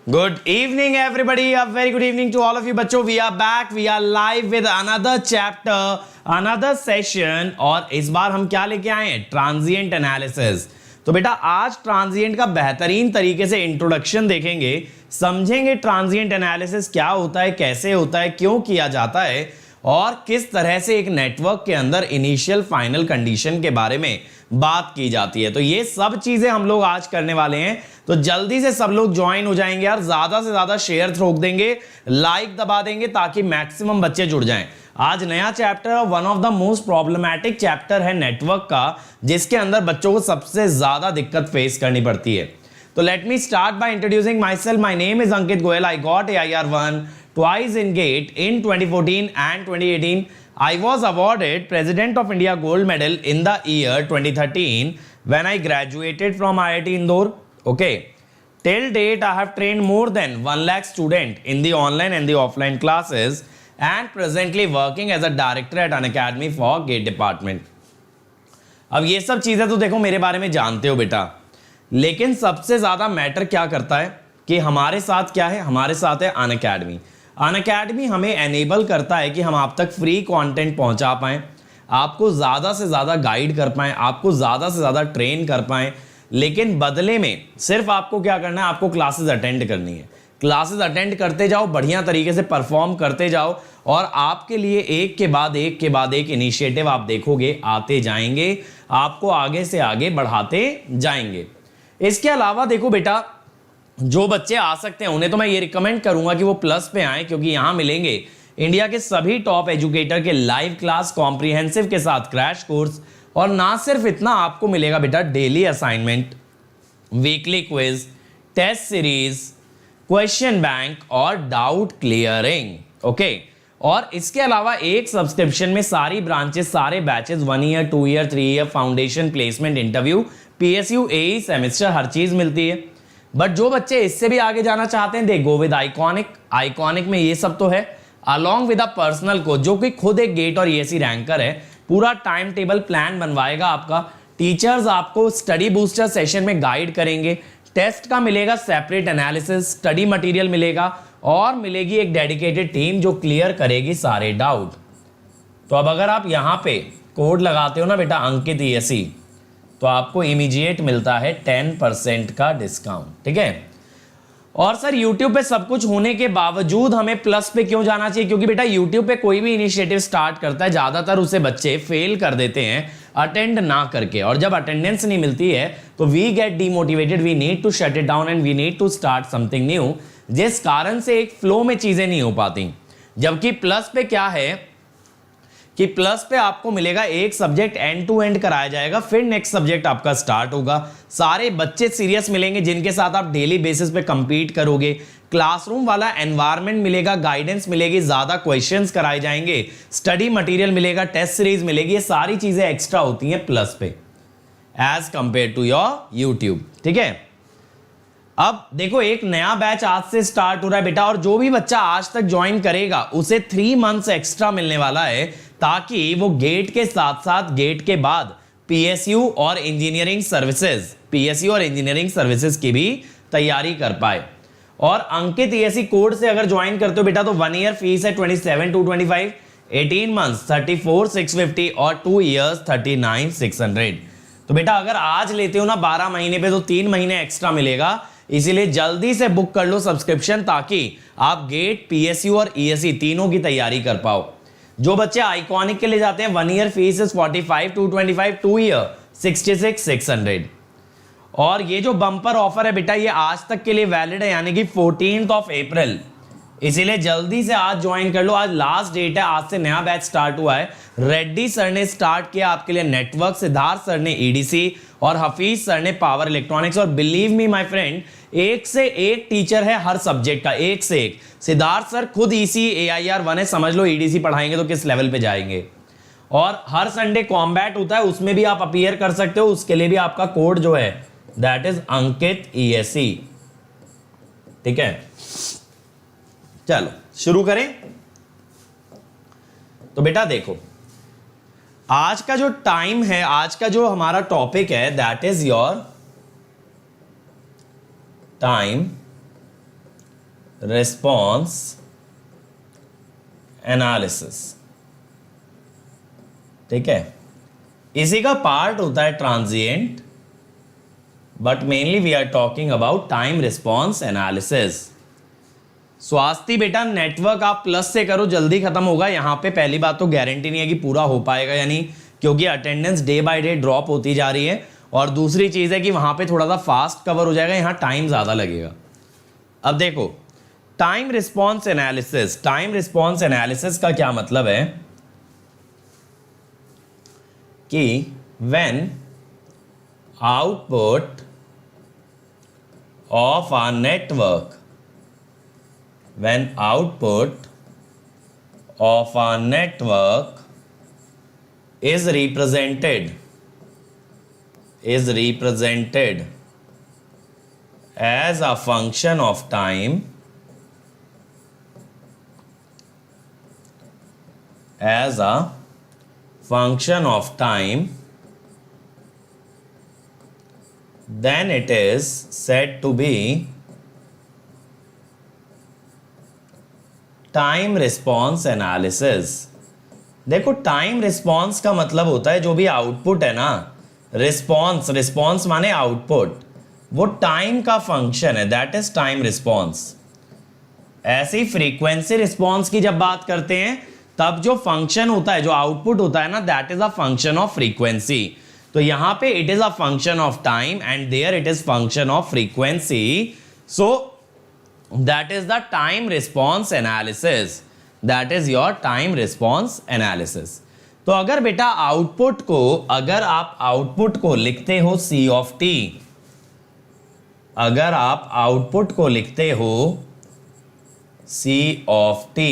Good evening, everybody. A very good evening to all of you, बच्चों. We are back. We are live with another chapter, another session. और इस बार हम क्या लेके आए हैं? Transient analysis. तो बेटा आज ट्रांजिएंट का बेहतरीन तरीके से इंट्रोडक्शन देखेंगे, समझेंगे ट्रांजिएंट एनालिसिस क्या होता है, कैसे होता है, क्यों किया जाता है और किस तरह से एक नेटवर्क के अंदर इनिशियल फाइनल कंडीशन के बारे में बात की जाती है. तो ये सब चीजें हम लोग आज करने वाले हैं. तो जल्दी से सब लोग ज्वाइन हो जाएंगे यार, ज्यादा से ज्यादा शेयर ठोक देंगे, लाइक दबा देंगे ताकि मैक्सिमम बच्चे जुड़ जाएं. आज नया chapter, one of the most problematic chapter है नेटवर्क का, जिसके अंदर बच्चों को सबसे ज्यादा दिक्कत फेस करनी पड़ती है. तो let me start by introducing my self. My name is Ankit Goyal. I got AIR1 twice in GATE in 2014 and 2018. I was awarded President of India Gold Medal in the year 2013 when I graduated from IIT Indore. Okay. Till date, I have trained more than 1 lakh students in the online and the offline classes and presently working as a director at an academy for GATE department. अब ये सब चीज़ें तो देखो मेरे बारे में जानते हो बेटा, लेकिन सबसे ज़्यादा मैटर क्या करता है कि हमारे साथ क्या है? हमारे साथ है अन अकेडमी. अन अकेडमी हमें एनेबल करता है कि हम आप तक फ्री कंटेंट पहुंचा पाएं, आपको ज़्यादा से ज़्यादा गाइड कर पाएं, आपको ज़्यादा से ज़्यादा ट्रेन कर पाएं. लेकिन बदले में सिर्फ आपको क्या करना है? आपको क्लासेस अटेंड करनी है. क्लासेस अटेंड करते जाओ, बढ़िया तरीके से परफॉर्म करते जाओ और आपके लिए एक के बाद एक इनिशिएटिव आप देखोगे आते जाएंगे, आपको आगे से आगे बढ़ाते जाएंगे. इसके अलावा देखो बेटा, जो बच्चे आ सकते हैं उन्हें तो मैं ये रिकमेंड करूंगा कि वो प्लस पे आएं, क्योंकि यहां मिलेंगे इंडिया के सभी टॉप एजुकेटर के लाइव क्लास कॉम्प्रिहेंसिव के साथ क्रैश कोर्स. और ना सिर्फ इतना, आपको मिलेगा बेटा daily assignment, weekly quiz, test series, question bank और डाउट क्लियरिंग. ओके. और इसके अलावा एक सब्सक्रिप्शन में सारी ब्रांचेस, सारे batches, 1 year, 2 year, 3 year, foundation, placement, interview, PSU, AE, semester, हर चीज मिलती है. बट जो बच्चे इससे भी आगे जाना चाहते हैं, दे गो विद आइकॉनिक. आइकॉनिक में ये सब तो है, along with a personal coach जो कि खुद एक गेट और ESE रैंकर है. पूरा टाइम टेबल प्लान बनवाएगा आपका. टीचर्स आपको स्टडी बूस्टर सेशन में गाइड करेंगे. टेस्ट का मिलेगा सेपरेट एनालिसिस, स्टडी मटेरियल मिलेगा और मिलेगी एक डेडिकेटेड टीम जो क्लियर करेगी सारे डाउट. तो अब अगर आप यहां पे कोड लगाते हो ना बेटा अंकित ESE, तो आपको इमीडिएट मिलता है 10% का डिस्काउंट. ठीक है. और सर YouTube पे सब कुछ होने के बावजूद हमें प्लस पे क्यों जाना चाहिए? क्योंकि बेटा YouTube पे कोई भी इनिशिएटिव स्टार्ट करता है, ज्यादातर उसे बच्चे फेल कर देते हैं अटेंड ना करके. और जब अटेंडेंस नहीं मिलती है तो we get demotivated, we need to shut it down and we need to start something new, जिस कारण से एक फ्लो में चीजें नहीं हो पाती. जबकि प्लस पे क्या है कि प्लस पे आपको मिलेगा एक सब्जेक्ट एंड टू एंड कराया जाएगा, फिर नेक्स्ट सब्जेक्ट आपका स्टार्ट होगा. सारे बच्चे सीरियस मिलेंगे जिनके साथ आप डेली बेसिस पे compete करोगे. क्लासरूम वाला एनवायरनमेंट मिलेगा, गाइडेंस मिलेगी, ज्यादा क्वेश्चंस कराए जाएंगे, स्टडी मटेरियल मिलेगा, टेस्ट सीरीज मिलेगी. ये सारी चीजें एक्स्ट्रा होती हैं प्लस पे as compared to your YouTube. ठीक है. अब देखो एक नया बैच आज से स्टार्ट हो रहा है बेटा, और जो भी बच्चा आज तक ज्वाइन करेगा उसे 3 मंथ्स एक्स्ट्रा मिलने वाला है, ताकि वो गेट के साथ साथ गेट के बाद PSU और इंजीनियरिंग सर्विसेज की भी तैयारी कर पाए. और अंकित ESE कोड से अगर ज्वाइन करते हो बेटा तो 1 ईयर फीस है 27,225, 18 मंथ्स 34,650 और 2 ईयर्स 39,600. तो बेटा अगर आज लेते हो ना 12 महीने पे तो 3 महीने एक्स्ट्रा मिलेगा. इसीलिए जल्दी से बुक कर लो सब्सक्रिप्शन, ताकि आप गेट, PSU और ESE तीनों की तैयारी कर पाओ. जो बच्चे आइकॉनिक के लिए जाते हैं 1 ईयर फीस इज 45,225, 2 ईयर 66,600. और ये जो बम्पर ऑफर है बेटा ये आज तक के लिए वैलिड है, यानी कि 14 अप्रैल. इसीलिए जल्दी से आज ज्वाइन कर लो. आज लास्ट डेट है, आज से नया बैच स्टार्ट हुआ है. रेड्डी सर ने स्टार्ट किया आपके लिए नेटवर्क, सिद्धार्थ सर ने EDC और हफीज सर ने पावर इलेक्ट्रॉनिक्स. और बिलीव मी माय फ्रेंड, एक से एक टीचर है हर सब्जेक्ट का, एक से एक. सिद्धार्थ सर खुद EC AIR1 है, समझ लो EDC पढ़ाएंगे तो किस लेवल पे जाएंगे. और हर संडे कॉम्बैट होता है, उसमें भी आप अपीयर कर सकते हो. उसके लिए भी आपका कोड जो है दैट इज अंकित ESE. ठीक है. चलो शुरू करें. तो बेटा देखो आज का जो टाइम है, आज का जो हमारा टॉपिक है that is your time response analysis, ठीक है। इसी का पार्ट होता है transient, but mainly we are talking about time response analysis. स्वास्थ्य बेटा नेटवर्क आप प्लस से करो, जल्दी खत्म होगा। यहां पे पहली बात तो गारंटी नहीं है कि पूरा हो पाएगा, यानी क्योंकि attendance day by day drop होती जा रही है, और दूसरी चीज है कि वहां पे थोड़ा सा फास्ट कवर हो जाएगा, यहां टाइम ज्यादा लगेगा। अब देखो time response analysis, time response analysis का क्या मतलब है कि when output of a network, when output of a network is represented as a function of time, then it is said to be time response analysis. देखो time response का मतलब होता है जो भी आउटपुट है ना, रिस्पॉन्स माने आउटपुट, वो टाइम का फंक्शन है, दैट इज टाइम रिस्पॉन्स। ऐसी फ्रीक्वेंसी रिस्पॉन्स की जब बात करते हैं तब जो फंक्शन होता है, जो आउटपुट होता है ना, that is a function of frequency. तो यहां पे it is a function of time and there it is function of frequency, so that is the time response analysis, that is your time response analysis। तो अगर बेटा अगर आप output को लिखते हो c of t, अगर आप आउटपुट को लिखते हो c of t,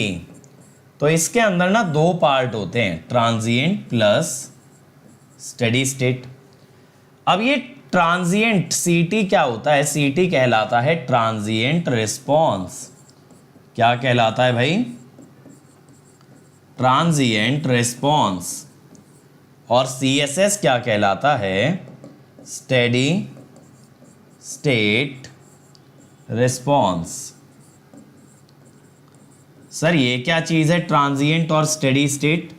तो इसके अंदर ना दो पार्ट होते हैं, ट्रांजिएंट प्लस स्टेडी स्टेट। अब ये ट्रांजिएंट सीटी क्या होता है? सीटी कहलाता है ट्रांजिएंट रिस्पॉन्स। क्या कहलाता है भाई? Transient response. और सीएसएस क्या कहलाता है? Steady state response. सर ये क्या चीज है ट्रांजिएंट और स्टेडी स्टेट?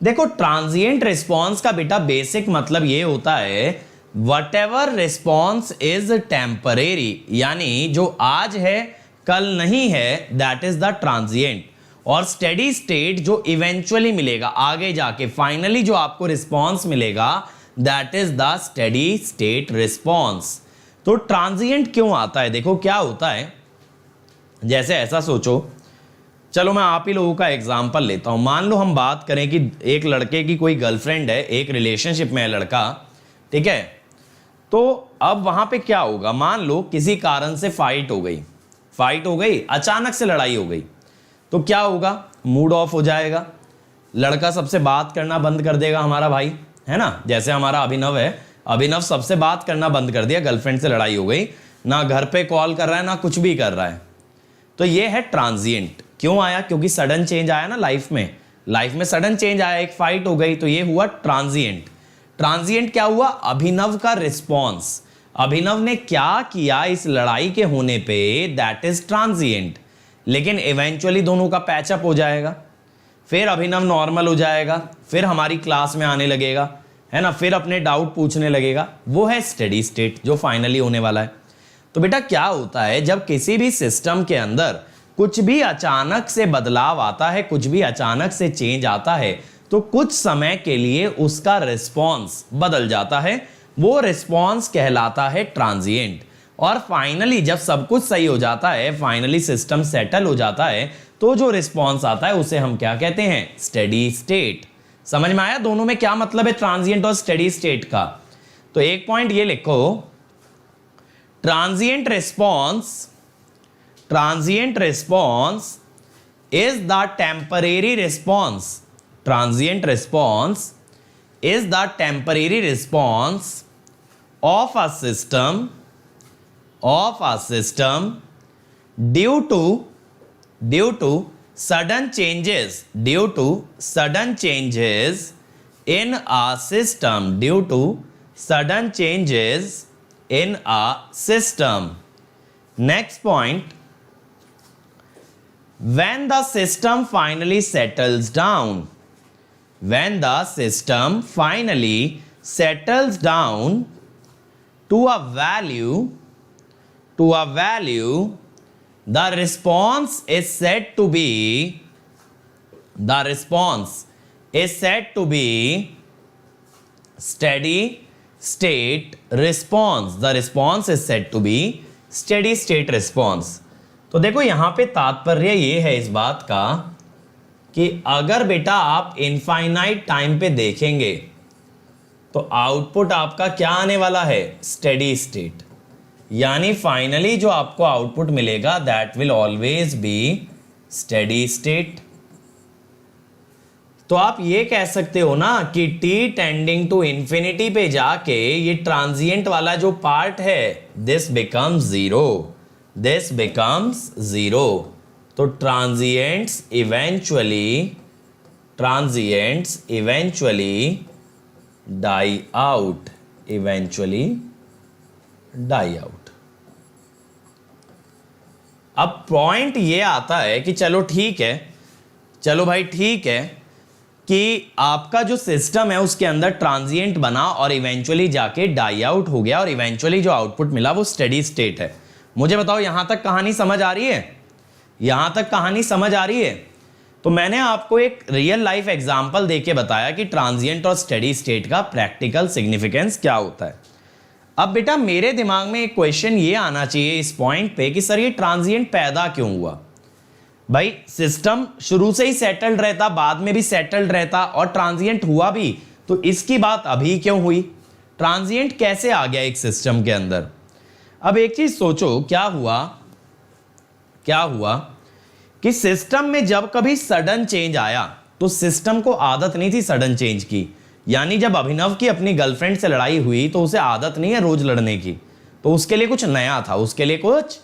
देखो ट्रांजिएंट रिस्पॉन्स का बेटा बेसिक मतलब ये होता है whatever response is temporary, यानी जो आज है कल नहीं है, that is the transient। और steady state जो eventually मिलेगा आगे जाके, finally जो आपको response मिलेगा, that is the steady state response। तो transient क्यों आता है? देखो क्या होता है, जैसे ऐसा सोचो, चलो मैं आप ही लोगों का एग्जाम्पल लेता हूं। मान लो हम बात करें कि एक लड़के की कोई गर्लफ्रेंड है, एक रिलेशनशिप में है लड़का, ठीक है। तो अब वहां पे क्या होगा, मान लो किसी कारण से फाइट हो गई, अचानक से लड़ाई हो गई, तो क्या होगा? मूड ऑफ हो जाएगा, लड़का सबसे बात करना बंद कर देगा, हमारा भाई है ना, जैसे हमारा अभिनव है, अभिनव सबसे बात करना बंद कर दिया, गर्लफ्रेंड से लड़ाई हो गई, ना घर पे कॉल कर रहा है ना कुछ भी कर रहा है। तो ये है ट्रांजिएंट। क्यों आया? क्योंकि सडन चेंज आया ना लाइफ में सडन चेंज आया, एक फाइट हो गई, तो ये हुआ ट्रांजिएंट। ट्रांजिएंट क्या हुआ? अभिनव का रिस्पॉन्स, अभिनव ने क्या किया इस लड़ाई के होने पे, दैट इज ट्रांजिएंट। लेकिन इवेंचुअली दोनों का पैचअप हो जाएगा, फिर अभिनव नॉर्मल हो जाएगा, फिर हमारी क्लास में आने लगेगा, है ना, फिर अपने डाउट पूछने लगेगा, वो है स्टेडी स्टेट जो फाइनली होने वाला है। तो बेटा क्या होता है, जब किसी भी सिस्टम के अंदर कुछ भी अचानक से बदलाव आता है, कुछ भी अचानक से चेंज आता है, तो कुछ समय के लिए उसका रिस्पॉन्स बदल जाता है, वो रिस्पॉन्स कहलाता है ट्रांजिएंट। और फाइनली जब सब कुछ सही हो जाता है, फाइनली सिस्टम सेटल हो जाता है, तो जो रिस्पॉन्स आता है उसे हम क्या कहते हैं? Steady state. समझ में आया दोनों में क्या मतलब है ट्रांजिएंट और स्टेडी स्टेट का? तो एक पॉइंट ये लिखो, transient response is the temporary response. Transient response is the temporary response of a system due to sudden changes in a system, Next point, when the system finally settles down, when the system finally settles down to a value, the response is said to be steady state response. The response is said to be steady state response. तो देखो यहां पे तात्पर्य ये है इस बात का कि अगर बेटा आप इनफाइनाइट टाइम पे देखेंगे तो आउटपुट आपका क्या आने वाला है, स्टेडी स्टेट। यानी फाइनली जो आपको आउटपुट मिलेगा that will always be steady state. तो आप ये कह सकते हो ना कि t टेंडिंग टू इंफिनिटी पे जाके ये ट्रांजिएंट वाला जो पार्ट है दिस बिकम्स जीरो। तो ट्रांजिएंट्स इवेंचुअली डाई आउट, अब पॉइंट ये आता है कि चलो भाई ठीक है कि आपका जो सिस्टम है उसके अंदर ट्रांजिएंट बना और इवेंचुअली जाके डाई आउट हो गया और इवेंचुअली जो आउटपुट मिला वो स्टेडी स्टेट है। मुझे बताओ यहां तक कहानी समझ आ रही है? तो मैंने आपको एक रियल लाइफ एग्जांपल देके बताया कि ट्रांजिएंट और स्टेडी स्टेट का प्रैक्टिकल सिग्निफिकेंस क्या होता है। अब बेटा मेरे दिमाग में एक क्वेश्चन ये आना चाहिए इस पॉइंट पे कि सर ये ट्रांजिएंट पैदा क्यों हुआ? भाई सिस्टम शुरू से ही सेटल्ड रहता, बाद में भी सेटल्ड रहता और ट्रांजिएंट हुआ भी, तो इसकी बात अभी क्यों हुई? ट्रांजिएंट कैसे आ गया एक सिस्टम के अंदर? अब एक चीज सोचो, क्या हुआ कि सिस्टम में जब कभी सडन चेंज आया तो सिस्टम को आदत नहीं थी सडन चेंज की। यानी जब अभिनव की अपनी गर्लफ्रेंड से लड़ाई हुई तो उसे आदत नहीं है रोज लड़ने की, तो उसके लिए कुछ नया था, उसके लिए कुछ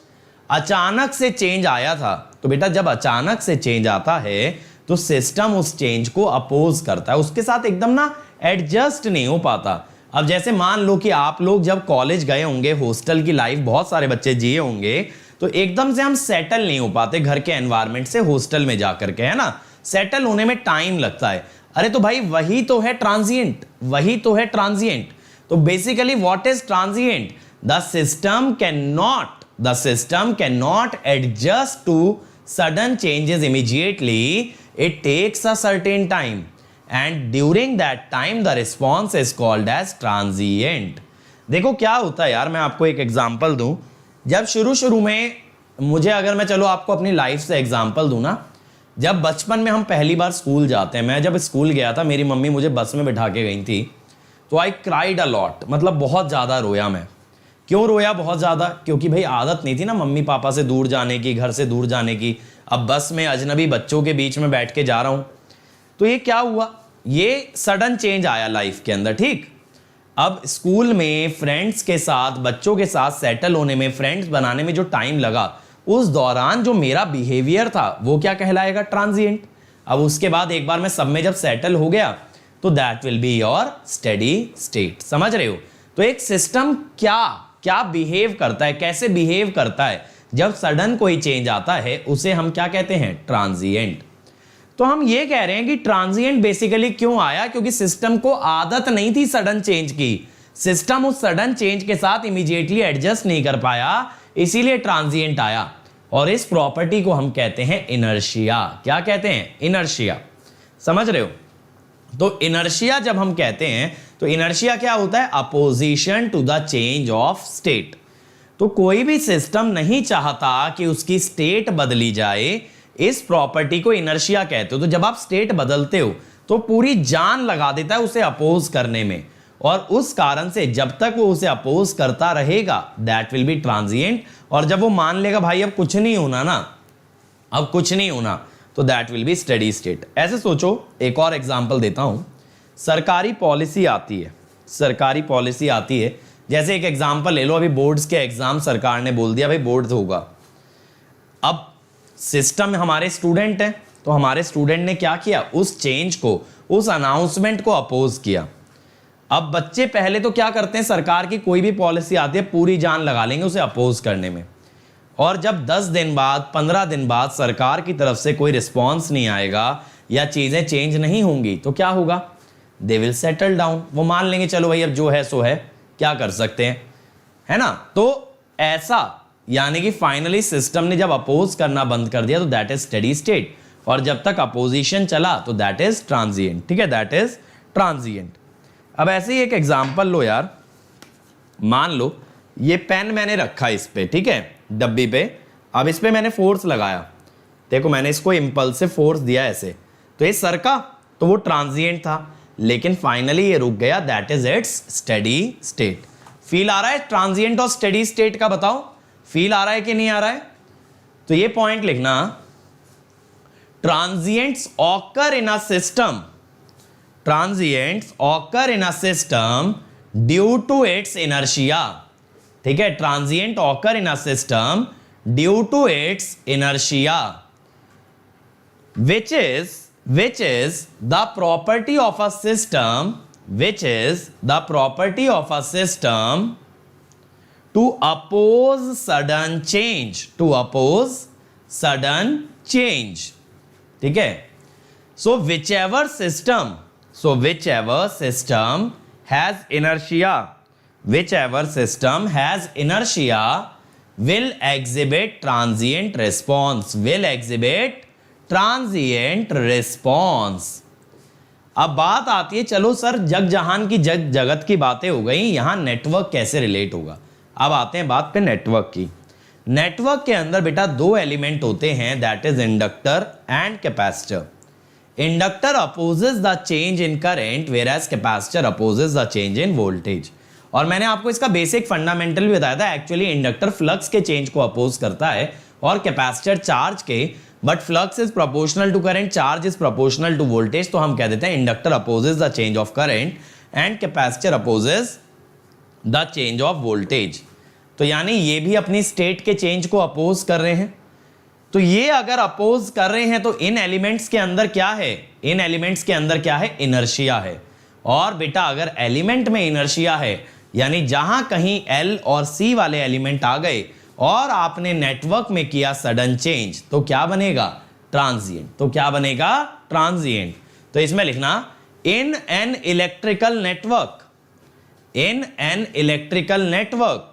अचानक से चेंज आया था। तो बेटा जब अचानक से चेंज आता है तो सिस्टम उस चेंज को अपोज करता है, उसके साथ एकदम ना एडजस्ट नहीं हो पाता। अब जैसे मान लो कि आप लोग जब कॉलेज गए होंगे, हॉस्टल की लाइफ बहुत सारे बच्चे जिए होंगे, तो एकदम से हम सेटल नहीं हो पाते घर के एनवायरनमेंट से हॉस्टल में जाकर के, है ना? सेटल होने में टाइम लगता है। अरे तो भाई वही तो है ट्रांजिएंट। तो basically what is transient? The system can not adjust to sudden changes immediately. It takes a certain time and during that time the response is called as transient. देखो क्या होता है यार, मैं आपको एक एग्जांपल दूं। जब शुरू में मुझे, अगर मैं चलो आपको अपनी लाइफ से एग्जांपल दूं ना, जब बचपन में हम पहली बार स्कूल जाते हैं, मैं जब स्कूल गया था मेरी मम्मी मुझे बस में बिठा के गई थी, तो आई क्राइड अ लॉट, मतलब बहुत ज़्यादा रोया मैं। क्यों रोया बहुत ज़्यादा? क्योंकि भाई आदत नहीं थी ना मम्मी पापा से दूर जाने की, घर से दूर जाने की। अब बस में अजनबी बच्चों के बीच में बैठ के जा रहा हूँ, तो ये क्या हुआ, ये सडन चेंज आया लाइफ के अंदर। ठीक, अब स्कूल में फ्रेंड्स के साथ, बच्चों के साथ सेटल होने में, फ्रेंड्स बनाने में जो टाइम लगा, उस दौरान जो मेरा बिहेवियर था वो क्या कहलाएगा? ट्रांजिएंट। अब उसके बाद एक बार मैं सब में जब सेटल हो गया तो that will be your steady state. समझ रहे हो? तो एक सिस्टम क्या बिहेव करता है, कैसे बिहेव करता है जब सडन कोई चेंज आता है, उसे हम क्या कहते हैं? ट्रांजिएंट। तो हम ये कह रहे हैं कि ट्रांजिएंट बेसिकली क्यों आया? क्योंकि सिस्टम को आदत नहीं थी सडन चेंज की, सिस्टम उस सडन चेंज के साथ इमीडिएटली एडजस्ट नहीं कर पाया, इसीलिए ट्रांजिएंट आया। और इस प्रॉपर्टी को हम कहते हैं इनर्शिया। क्या कहते हैं? इनर्शिया। समझ रहे हो? तो इनर्शिया जब हम कहते हैं तो इनर्शिया क्या होता है? Opposition to the change of state. तो कोई भी सिस्टम नहीं चाहता कि उसकी स्टेट बदली जाए, इस प्रॉपर्टी को इनर्शिया कहते हो। तो जब आप स्टेट बदलते हो तो पूरी जान लगा देता है उसे अपोज करने में, और उस कारण से जब तक वो उसे अपोज करता रहेगा दैट विल बी ट्रांजिएंट। और जब वो मान लेगा भाई अब कुछ नहीं होना ना, अब कुछ नहीं होना, तो that will be steady state. ऐसे सोचो, एक और एग्जांपल देता हूं। सरकारी पॉलिसी आती है, जैसे एक एग्जांपल ले लो, अभी बोर्ड्स के एग्जाम सरकार ने बोल दिया भाई बोर्ड होगा। अब सिस्टम में हमारे स्टूडेंट हैं, तो हमारे स्टूडेंट ने क्या किया? उस चेंज को, उस अनाउंसमेंट को अपोज किया। अब बच्चे पहले तो क्या करते हैं, सरकार की कोई भी पॉलिसी आती है पूरी जान लगा लेंगे उसे अपोज करने में। और जब 10 दिन बाद 15 दिन बाद सरकार की तरफ से कोई रिस्पॉन्स नहीं आएगा या चीजें चेंज नहीं होंगी तो क्या होगा, दे विल सेटल डाउन, वो मान लेंगे चलो भाई अब जो है सो है, क्या कर सकते हैं, है ना। तो ऐसा यानी कि फाइनली सिस्टम ने जब अपोज करना बंद कर दिया तो दैट इज स्टेडी स्टेट, और जब तक अपोजिशन चला तो दैट इज ट्रांजिएंट। ठीक है, दैट इज ट्रांजिएंट। अब ऐसे ही एक एग्जांपल लो यार, मान लो ये पेन मैंने रखा इस पे, ठीक है, डब्बी पे, अब इस पे मैंने फोर्स लगाया, देखो मैंने इसको इंपल्सिव फोर्स दिया ऐसे, तो ये सरका तो वो ट्रांजिएंट था, लेकिन फाइनली ये रुक गया, that is it's steady state. Feel आ रहा है ट्रांजिएंट और स्टेडी स्टेट का, बताओ फील आ रहा है कि नहीं आ रहा है। तो ये पॉइंट लिखना, transients occur in a system, transients occur in a system due to its inertia. ठीक है, transient occur in a system due to its inertia, which is the property of a system, which is the property of a system to oppose sudden change, to oppose sudden change. ठीक है, so whichever system has inertia, whichever system has inertia will exhibit transient response, will exhibit transient response. अब बात आती है, चलो sir जग जहान की जगत की बातें हो गई, यहां नेटवर्क कैसे रिलेट होगा। अब आते हैं बात पे नेटवर्क की। नेटवर्क के अंदर बेटा दो एलिमेंट होते हैं, that is inductor and capacitor. Inductor opposes the change in current whereas capacitor opposes the change in voltage. और मैंने आपको इसका बेसिक फंडामेंटल भी बताया था, एक्चुअली इंडक्टर फ्लक्स के चेंज को अपोज करता है और कैपेसिटर चार्ज के, but flux is proportional to current, charge is proportional to voltage, तो हम कह देते हैं inductor opposes the change of current and capacitor opposes the change of voltage. तो यानी ये भी अपनी स्टेट के चेंज को अपोज कर रहे हैं। तो ये अगर अपोज कर रहे हैं तो इन एलिमेंट्स के अंदर क्या है, इन एलिमेंट्स के अंदर क्या है, इनर्शिया है। और बेटा अगर एलिमेंट में इनर्शिया है, यानी जहां कहीं L और C वाले एलिमेंट आ गए और आपने नेटवर्क में किया सडन चेंज, तो क्या बनेगा, ट्रांजिएंट। तो क्या बनेगा, ट्रांजिएंट। तो इसमें लिखना, in an electrical network, in an electrical network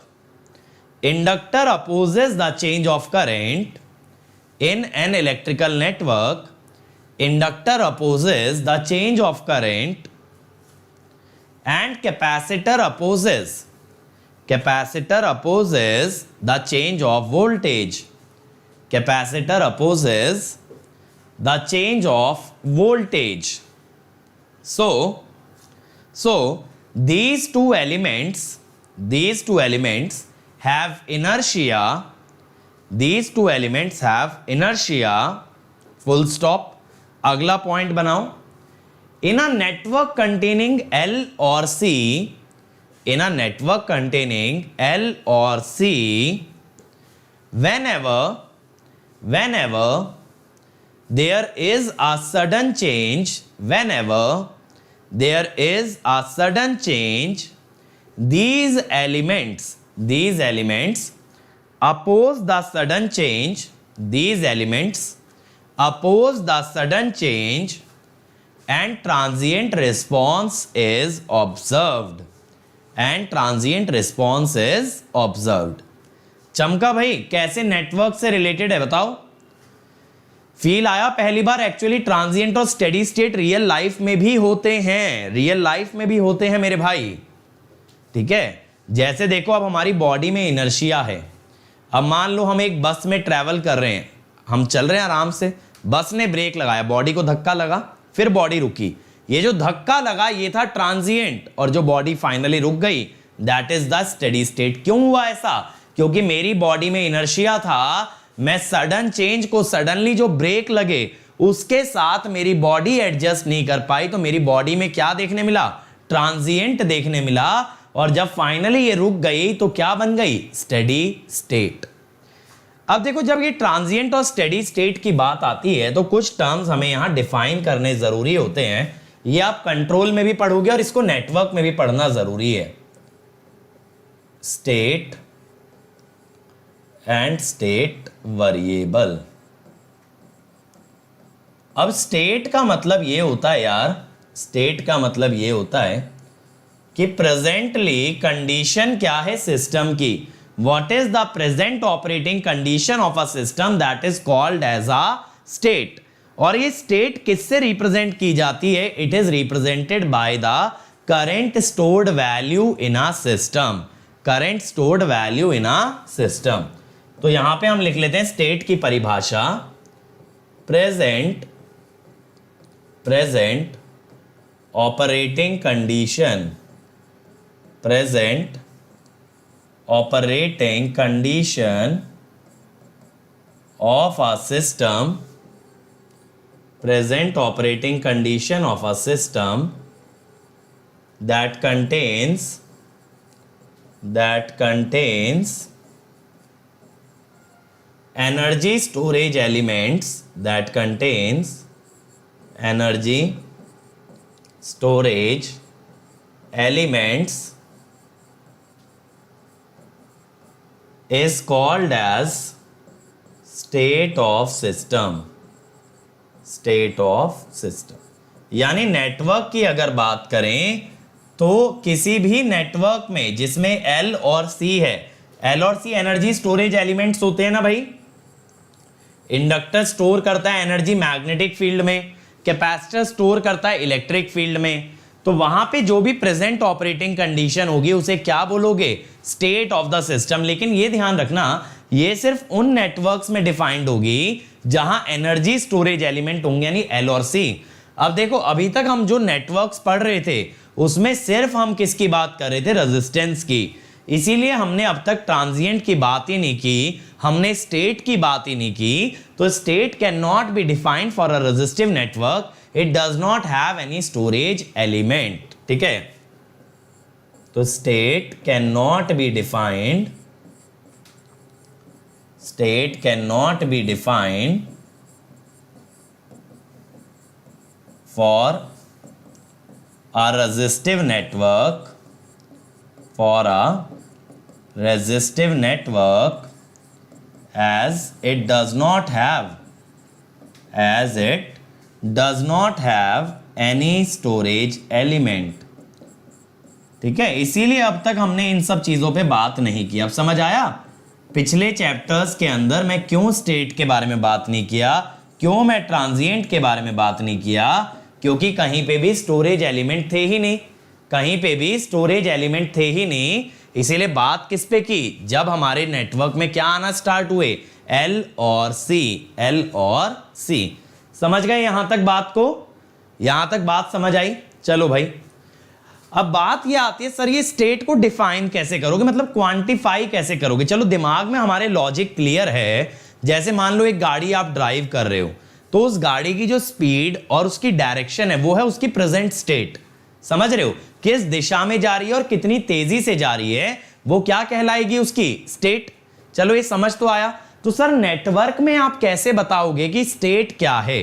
inductor opposes the change of current, in an electrical network inductor opposes the change of current and capacitor opposes the change of voltage, capacitor opposes the change of voltage. So these two elements have inertia, these two elements have inertia, full stop। अगला point बनाओ, in a network containing L or C, in a network containing L or C, whenever there is a sudden change, whenever there is a sudden change, these elements oppose the sudden change, these elements oppose the sudden change and transient response is observed, and transient response is observed। चमका भाई, कैसे network से related है बताओ, feel आया पहली बार। Actually transient और steady state real life में भी होते हैं, रियल लाइफ में भी होते हैं मेरे भाई। ठीक है, जैसे देखो अब हमारी बॉडी में इनर्शिया है। अब मान लो हम एक बस में ट्रैवल कर रहे हैं, हम चल रहे हैं आराम से, बस ने ब्रेक लगाया, बॉडी को धक्का लगा, फिर बॉडी रुकी। ये जो धक्का लगा ये था ट्रांजिएंट, और जो बॉडी फाइनली रुक गई that is the steady state. क्यों हुआ ऐसा, क्योंकि मेरी बॉडी में इनर्शिया था, मैं सडन चेंज को, सडनली जो ब्रेक लगे उसके साथ मेरी बॉडी एडजस्ट नहीं कर पाई, तो मेरी बॉडी में क्या देखने मिला, ट्रांजिएंट देखने मिला। और जब फाइनली ये रुक गई तो क्या बन गई, स्टेडी स्टेट। अब देखो जब ये ट्रांजिएंट और स्टेडी स्टेट की बात आती है तो कुछ टर्म्स हमें यहां डिफाइन करने जरूरी होते हैं। ये आप कंट्रोल में भी पढ़ोगे और इसको नेटवर्क में भी पढ़ना जरूरी है। State and state variable. अब स्टेट का मतलब ये होता है यार, स्टेट का मतलब ये होता है कि प्रेजेंटली कंडीशन क्या है सिस्टम की, what is the present operating condition of a system, that is called as a state. और ये स्टेट किससे रिप्रेजेंट की जाती है, it is represented by the current stored value in a system, current stored value in a system. तो यहां पे हम लिख लेते हैं स्टेट की परिभाषा, present operating condition, present operating condition of a system, present operating condition of a system that contains energy storage elements, that contains energy storage elements is called as state of system, state of system. यानी network की अगर बात करें तो किसी भी network में जिसमें एल और सी है, एल और सी एनर्जी स्टोरेज एलिमेंट्स होते हैं ना भाई। इंडक्टर स्टोर करता है एनर्जी मैग्नेटिक फील्ड में, कैपेसिटर स्टोर करता है इलेक्ट्रिक फील्ड में। तो वहां पे जो भी प्रेजेंट ऑपरेटिंग कंडीशन होगी उसे क्या बोलोगे, स्टेट ऑफ द सिस्टम। लेकिन ये ध्यान रखना, ये सिर्फ उन नेटवर्क्स में डिफाइंड होगी जहां एनर्जी स्टोरेज एलिमेंट होंगे, यानी एल और सी। अब देखो, अभी तक हम जो नेटवर्क्स पढ़ रहे थे उसमें सिर्फ हम किसकी बात कर रहे थे, रेजिस्टेंस की। इसीलिए हमने अब तक ट्रांजिएंट की बात ही नहीं की, हमने स्टेट की बात ही नहीं की। तो state can not be defined for a resistive network, it does not have any storage element. ठीक है, तो state can not be defined, state cannot be defined for a resistive network, for a resistive network, as it does not have any storage element। ठीक है, इसीलिए अब तक हमने इन सब चीजों पे बात नहीं की। अब समझ आया पिछले चैप्टर्स के अंदर मैं क्यों स्टेट के बारे में बात नहीं किया, क्यों मैं ट्रांजिएंट के बारे में बात नहीं किया, क्योंकि कहीं पे भी स्टोरेज एलिमेंट थे ही नहीं, कहीं पे भी स्टोरेज एलिमेंट थे ही नहीं। इसीलिए बात किस पे की, जब हमारे नेटवर्क में क्या आना स्टार्ट हुए, एल और सी, एल और सी। समझ गए यहां तक बात को, यहां तक बात समझ आई। चलो भाई, अब बात ये आती है, सर ये स्टेट को डिफाइन कैसे करोगे, मतलब क्वांटिफाई कैसे करोगे। चलो दिमाग में हमारे लॉजिक क्लियर है। जैसे मान लो एक गाड़ी आप ड्राइव कर रहे हो, तो उस गाड़ी की जो स्पीड और उसकी डायरेक्शन है वो है उसकी प्रेजेंट स्टेट। समझ रहे हो, किस दिशा में जा रही है और कितनी तेजी से जा रही है, वो क्या कहलाएगी, उसकी स्टेट। चलो ये समझ तो आया। तो सर नेटवर्क में आप कैसे बताओगे कि स्टेट क्या है,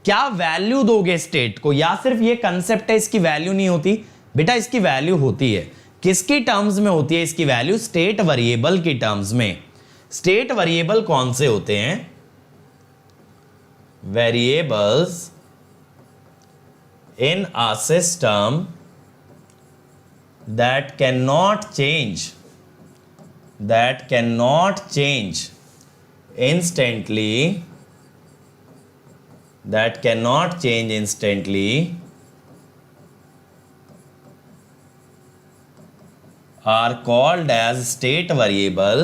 क्या वैल्यू दोगे स्टेट को, या सिर्फ ये कंसेप्ट है इसकी वैल्यू नहीं होती। बेटा इसकी वैल्यू होती है, किसकी टर्म्स में होती है इसकी वैल्यू, स्टेट वेरिएबल की टर्म्स में। स्टेट वेरिएबल कौन से होते हैं, variables in a system that can not change instantly, are called as state variable,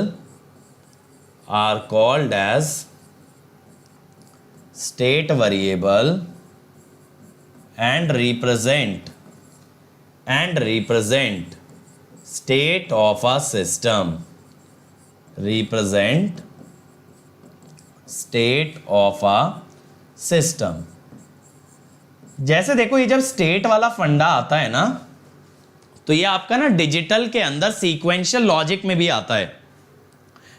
and represent state of a system, जैसे देखो ये जब स्टेट वाला फंडा आता है ना, तो ये आपका ना डिजिटल के अंदर सीक्वेंशियल लॉजिक में भी आता है।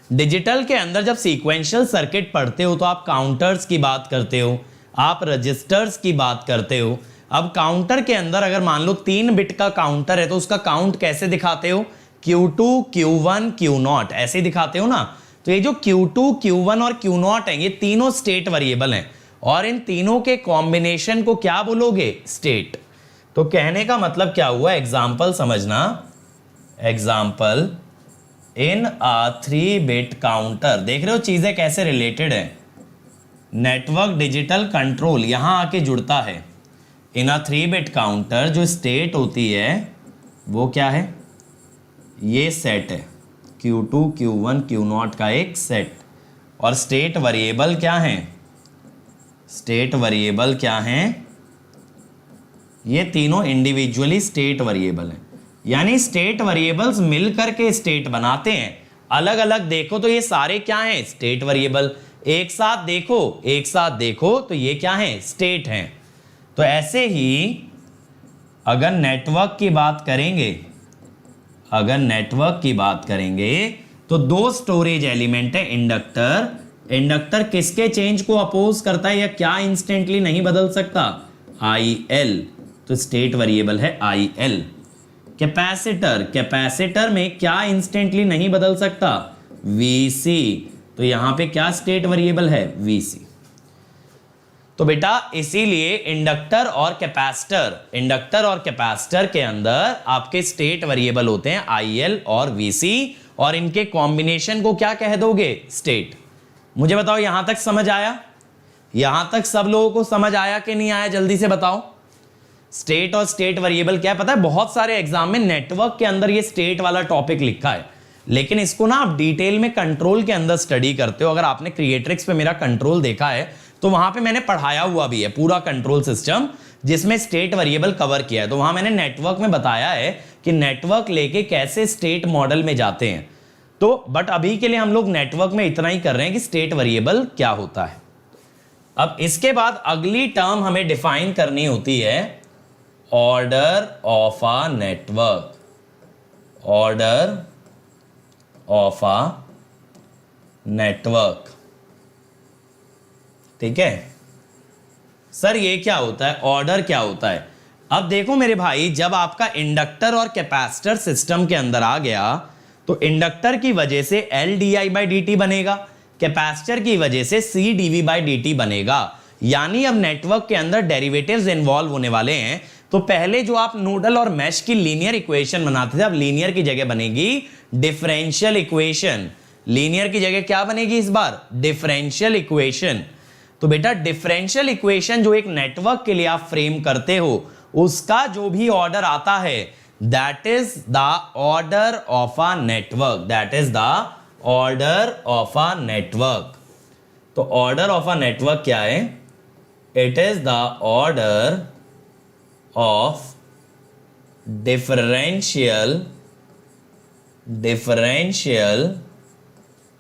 डिजिटल के अंदर जब सीक्वेंशियल सर्किट पढ़ते हो तो आप काउंटर्स की बात करते हो, आप रजिस्टर्स की बात करते हो। अब काउंटर के अंदर अगर मान लो 3 बिट का काउंटर है तो उसका काउंट कैसे दिखाते हो, Q2, Q1, Q0 ऐसे दिखाते हो ना। तो ये जो Q2, Q1 और Q0 है, ये तीनों स्टेट वेरिएबल हैं और इन तीनों के कॉम्बिनेशन को क्या बोलोगे? स्टेट। तो कहने का मतलब क्या हुआ? एग्जाम्पल समझना। एग्जाम्पल इन अ 3-बिट काउंटर। देख रहे हो चीजें कैसे रिलेटेड है? नेटवर्क डिजिटल कंट्रोल यहां आके जुड़ता है। इन अ 3-बिट काउंटर जो स्टेट होती है वो क्या है? ये सेट है, Q2, Q1, Q0 का एक सेट। और स्टेट वेरिएबल क्या है? स्टेट वेरिएबल क्या है? ये तीनों इंडिविजुअली स्टेट वेरिएबल हैं। यानी स्टेट वेरिएबल्स मिलकर के स्टेट बनाते हैं। अलग अलग देखो तो ये सारे क्या हैं? State variable. एक साथ देखो तो ये क्या है? स्टेट हैं। तो ऐसे ही अगर नेटवर्क की बात करेंगे तो दो स्टोरेज एलिमेंट है, इंडक्टर किसके चेंज को अपोज करता है या क्या इंस्टेंटली नहीं बदल सकता? IL, तो स्टेट वेरिएबल है IL। कैपेसिटर में क्या इंस्टेंटली नहीं बदल सकता? VC, तो यहां पे क्या स्टेट वेरिएबल है? VC। तो बेटा इसीलिए इंडक्टर और कैपेसिटर के अंदर आपके स्टेट वेरिएबल होते हैं IL और VC, और इनके कॉम्बिनेशन को क्या कह दोगे? स्टेट। मुझे बताओ यहां तक समझ आया? यहां तक सब लोगों को समझ आया कि नहीं आया? जल्दी से बताओ। स्टेट और स्टेट वेरिएबल क्या है पता है? बहुत सारे एग्जाम में नेटवर्क के अंदर ये स्टेट वाला टॉपिक लिखा है, लेकिन इसको ना आप डिटेल में कंट्रोल के अंदर स्टडी करते हो। अगर आपने क्रिएट्रिक्स पे मेरा कंट्रोल देखा है तो वहां पे मैंने पढ़ाया हुआ भी है पूरा कंट्रोल सिस्टम, जिसमें स्टेट वेरिएबल कवर किया है। तो वहां मैंने नेटवर्क में बताया है कि नेटवर्क लेके कैसे स्टेट मॉडल में जाते हैं। तो बट अभी के लिए हम लोग नेटवर्क में इतना ही कर रहे हैं कि स्टेट वेरिएबल क्या होता है। अब इसके बाद अगली टर्म हमें डिफाइन करनी होती है order of a network. Order of a network, ठीक है सर, ये क्या होता है? ऑर्डर क्या होता है? अब देखो मेरे भाई, जब आपका इंडक्टर और कैपेसिटर सिस्टम के अंदर आ गया तो इंडक्टर की वजह से LdI/dt बनेगा, कैपेसिटर की वजह से CdV/dt बनेगा। यानी अब नेटवर्क के अंदर डेरिवेटिव्स इन्वॉल्व होने वाले हैं। तो पहले जो आप नोडल और मैश की लीनियर इक्वेशन बनाते थे, अब लीनियर की जगह बनेगी डिफरेंशियल इक्वेशन। लीनियर की जगह क्या बनेगी इस बार? Differential equation. तो बेटा डिफरेंशियल इक्वेशन जो एक नेटवर्क के लिए आप फ्रेम करते हो, उसका जो भी ऑर्डर आता है that is the order of a network. That is the order of a network. तो ऑर्डर ऑफ अ नेटवर्क क्या है? It is the order of differential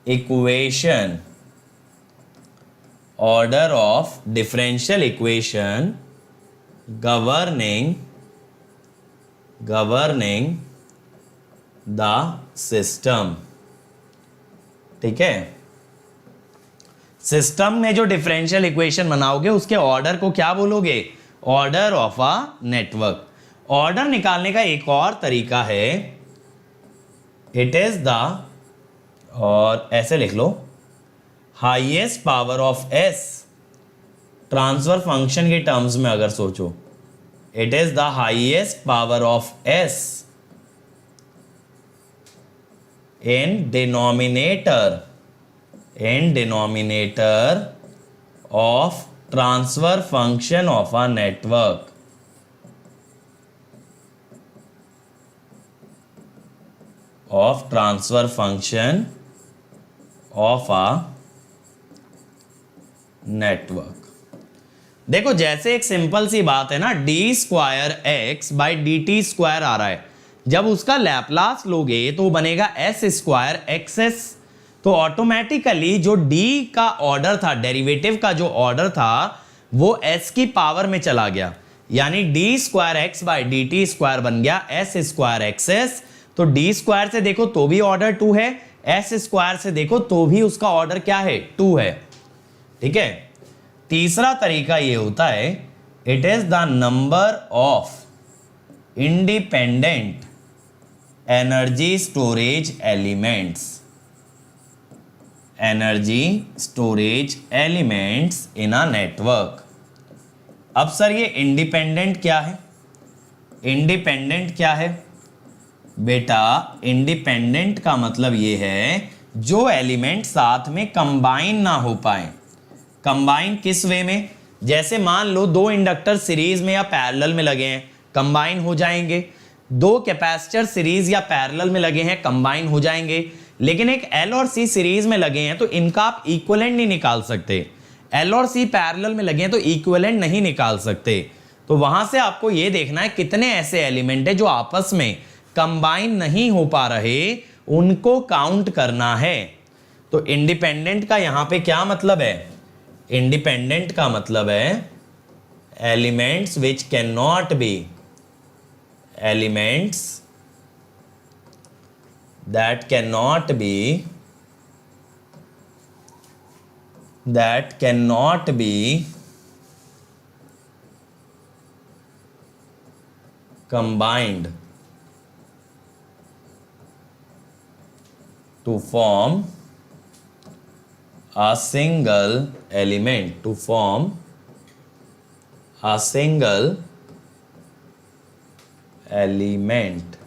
equation. Order of differential equation governing the system। ठीक है, system में जो differential equation बनाओगे उसके order को क्या बोलोगे? Order of a network. Order निकालने का एक और तरीका है, इट इज द, और ऐसे लिख लो, highest power of S transfer function के टर्म्स में अगर सोचो, it is the highest power of S in denominator of transfer function of a network. Of transfer function of a network. देखो जैसे एक सिंपल सी बात है ना, d²x/dt² आ रहा है, जब उसका लैपलास लोगे तो वो बनेगा s²xs। तो ऑटोमेटिकली जो d का ऑर्डर था, डेरिवेटिव का जो ऑर्डर था, वो s की पावर में चला गया, यानी d²x/dt² बन गया s²xs। तो d² से देखो तो भी ऑर्डर 2 है, s² से देखो तो भी उसका ऑर्डर क्या है? 2 है। ठीक है, तीसरा तरीका ये होता है, it is the number of independent energy storage elements. Energy storage elements in a network. अब सर ये इंडिपेंडेंट क्या है? इंडिपेंडेंट क्या है बेटा? इंडिपेंडेंट का मतलब ये है जो एलिमेंट साथ में कंबाइन ना हो पाए। कंबाइन किस वे में? जैसे मान लो दो इंडक्टर सीरीज में या पैरेलल में लगे हैं, कंबाइन हो जाएंगे। दो कैपेसिटर सीरीज या पैरेलल में लगे हैं, कंबाइन हो जाएंगे। लेकिन एक एल और सी सीरीज में लगे हैं तो इनका आप इक्विवेलेंट नहीं निकाल सकते। एल और सी पैरेलल में लगे हैं तो इक्विवेलेंट नहीं निकाल सकते। तो वहां से आपको यह देखना है कितने ऐसे एलिमेंट है जो आपस में कंबाइन नहीं हो पा रहे, उनको काउंट करना है। तो इंडिपेंडेंट का यहां पे क्या मतलब है? इंडिपेंडेंट का मतलब है elements which can not be, elements that cannot be combined to form a single element, to form a single element।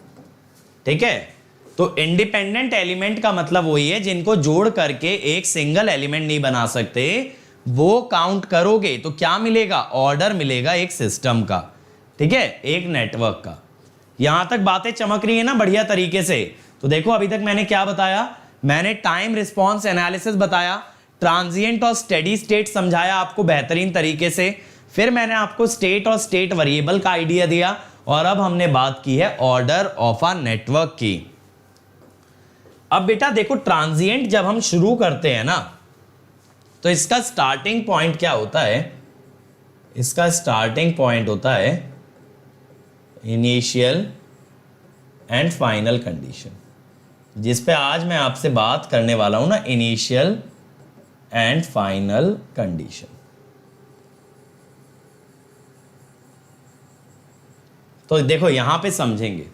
ठीक है, तो इंडिपेंडेंट एलिमेंट का मतलब वही है जिनको जोड़ करके एक सिंगल एलिमेंट नहीं बना सकते। वो काउंट करोगे तो क्या मिलेगा? ऑर्डर मिलेगा एक सिस्टम का। ठीक है, एक नेटवर्क का। यहां तक बातें चमक रही है ना बढ़िया तरीके से? तो देखो अभी तक मैंने क्या बताया? मैंने टाइम रिस्पॉन्स एनालिसिस बताया, ट्रांजिएंट और स्टेडी स्टेट समझाया आपको बेहतरीन तरीके से। फिर मैंने आपको स्टेट और स्टेट वेरिएबल का आइडिया दिया, और अब हमने बात की है ऑर्डर ऑफ अ नेटवर्क की। अब बेटा देखो, ट्रांजिएंट जब हम शुरू करते हैं ना, तो इसका स्टार्टिंग पॉइंट क्या होता है? इसका स्टार्टिंग पॉइंट होता है इनिशियल एंड फाइनल कंडीशन, जिस पे आज मैं आपसे बात करने वाला हूं ना, इनिशियल एंड फाइनल कंडीशन। तो देखो यहां पे समझेंगे।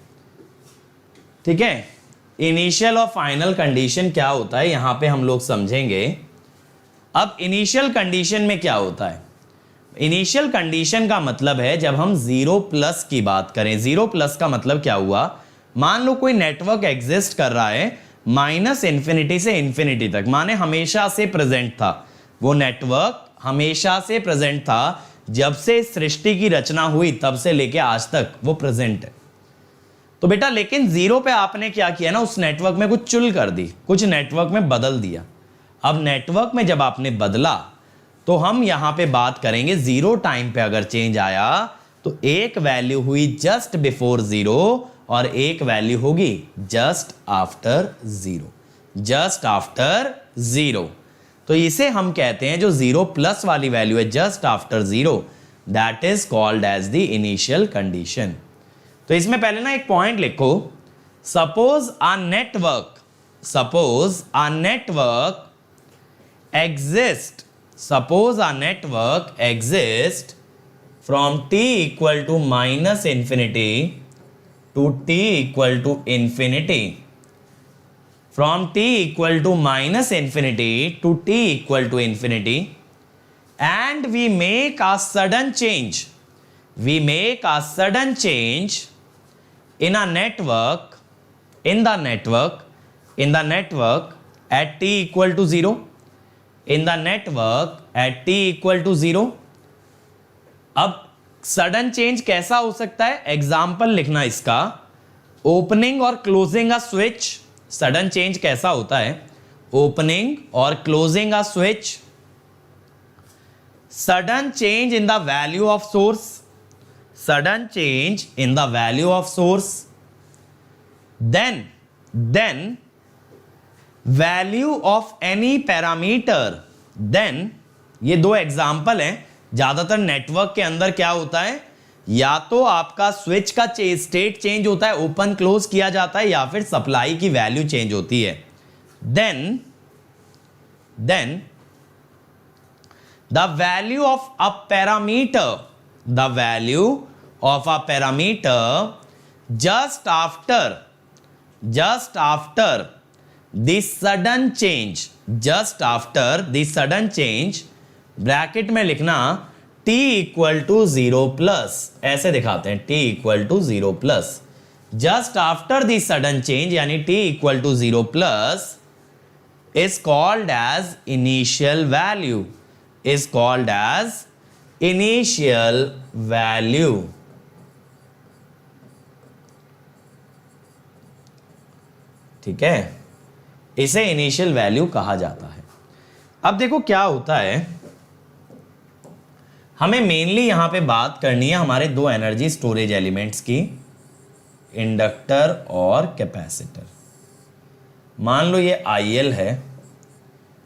ठीक है, इनिशियल और फाइनल कंडीशन क्या होता है यहां पे हम लोग समझेंगे। अब इनिशियल कंडीशन में क्या होता है? इनिशियल कंडीशन का मतलब है जब हम 0+ की बात करें। 0+ का मतलब क्या हुआ? मान लो कोई नेटवर्क एग्जिस्ट कर रहा है -∞ से इंफिनिटी तक, माने हमेशा से प्रेजेंट था। वो नेटवर्क हमेशा से प्रेजेंट था, जब से सृष्टि की रचना हुई तब से लेके आज तक वो प्रेजेंट है। तो बेटा लेकिन 0 पे आपने क्या किया ना, उस नेटवर्क में कुछ चुल कर दी, कुछ नेटवर्क में बदल दिया। अब नेटवर्क में जब आपने बदला तो हम यहां पे बात करेंगे 0 टाइम पे अगर चेंज आया तो एक वैल्यू हुई जस्ट बिफोर 0 और एक वैल्यू होगी जस्ट आफ्टर 0, जस्ट आफ्टर 0। तो इसे हम कहते हैं जो 0+ वाली वैल्यू है just after 0, that is called as the initial condition. तो इसमें पहले ना एक पॉइंट लिखो, suppose a network exist from t equal to -infinity to t equal to infinity, from t equal to -infinity to t equal to infinity, and we make a sudden change in the network at t equal to 0, in the network at t equal to 0। अब sudden change कैसा हो सकता है? Example लिखना इसका, opening और closing a switch. Sudden change कैसा होता है? ओपनिंग और closing a switch, sudden change in the value of source, sudden change in the value of source, then value of any parameter, then ये दो example हैं। ज्यादातर network के अंदर क्या होता है, या तो आपका स्विच का स्टेट चेंज होता है, ओपन क्लोज किया जाता है, या फिर सप्लाई की वैल्यू चेंज होती है। then the value of a parameter, the value of a parameter just after the sudden change, just after the sudden change, bracket में लिखना t इक्वल टू 0 प्लस, ऐसे दिखाते हैं, t equal to 0 plus, just after the sudden change यानी t equal to 0 plus is called as initial value, is called as initial value. ठीक है, इसे initial value कहा जाता है। अब देखो क्या होता है, हमें मेनली यहां पे बात करनी है हमारे दो एनर्जी स्टोरेज एलिमेंट्स की, इंडक्टर और कैपेसिटर। मान लो ये IL है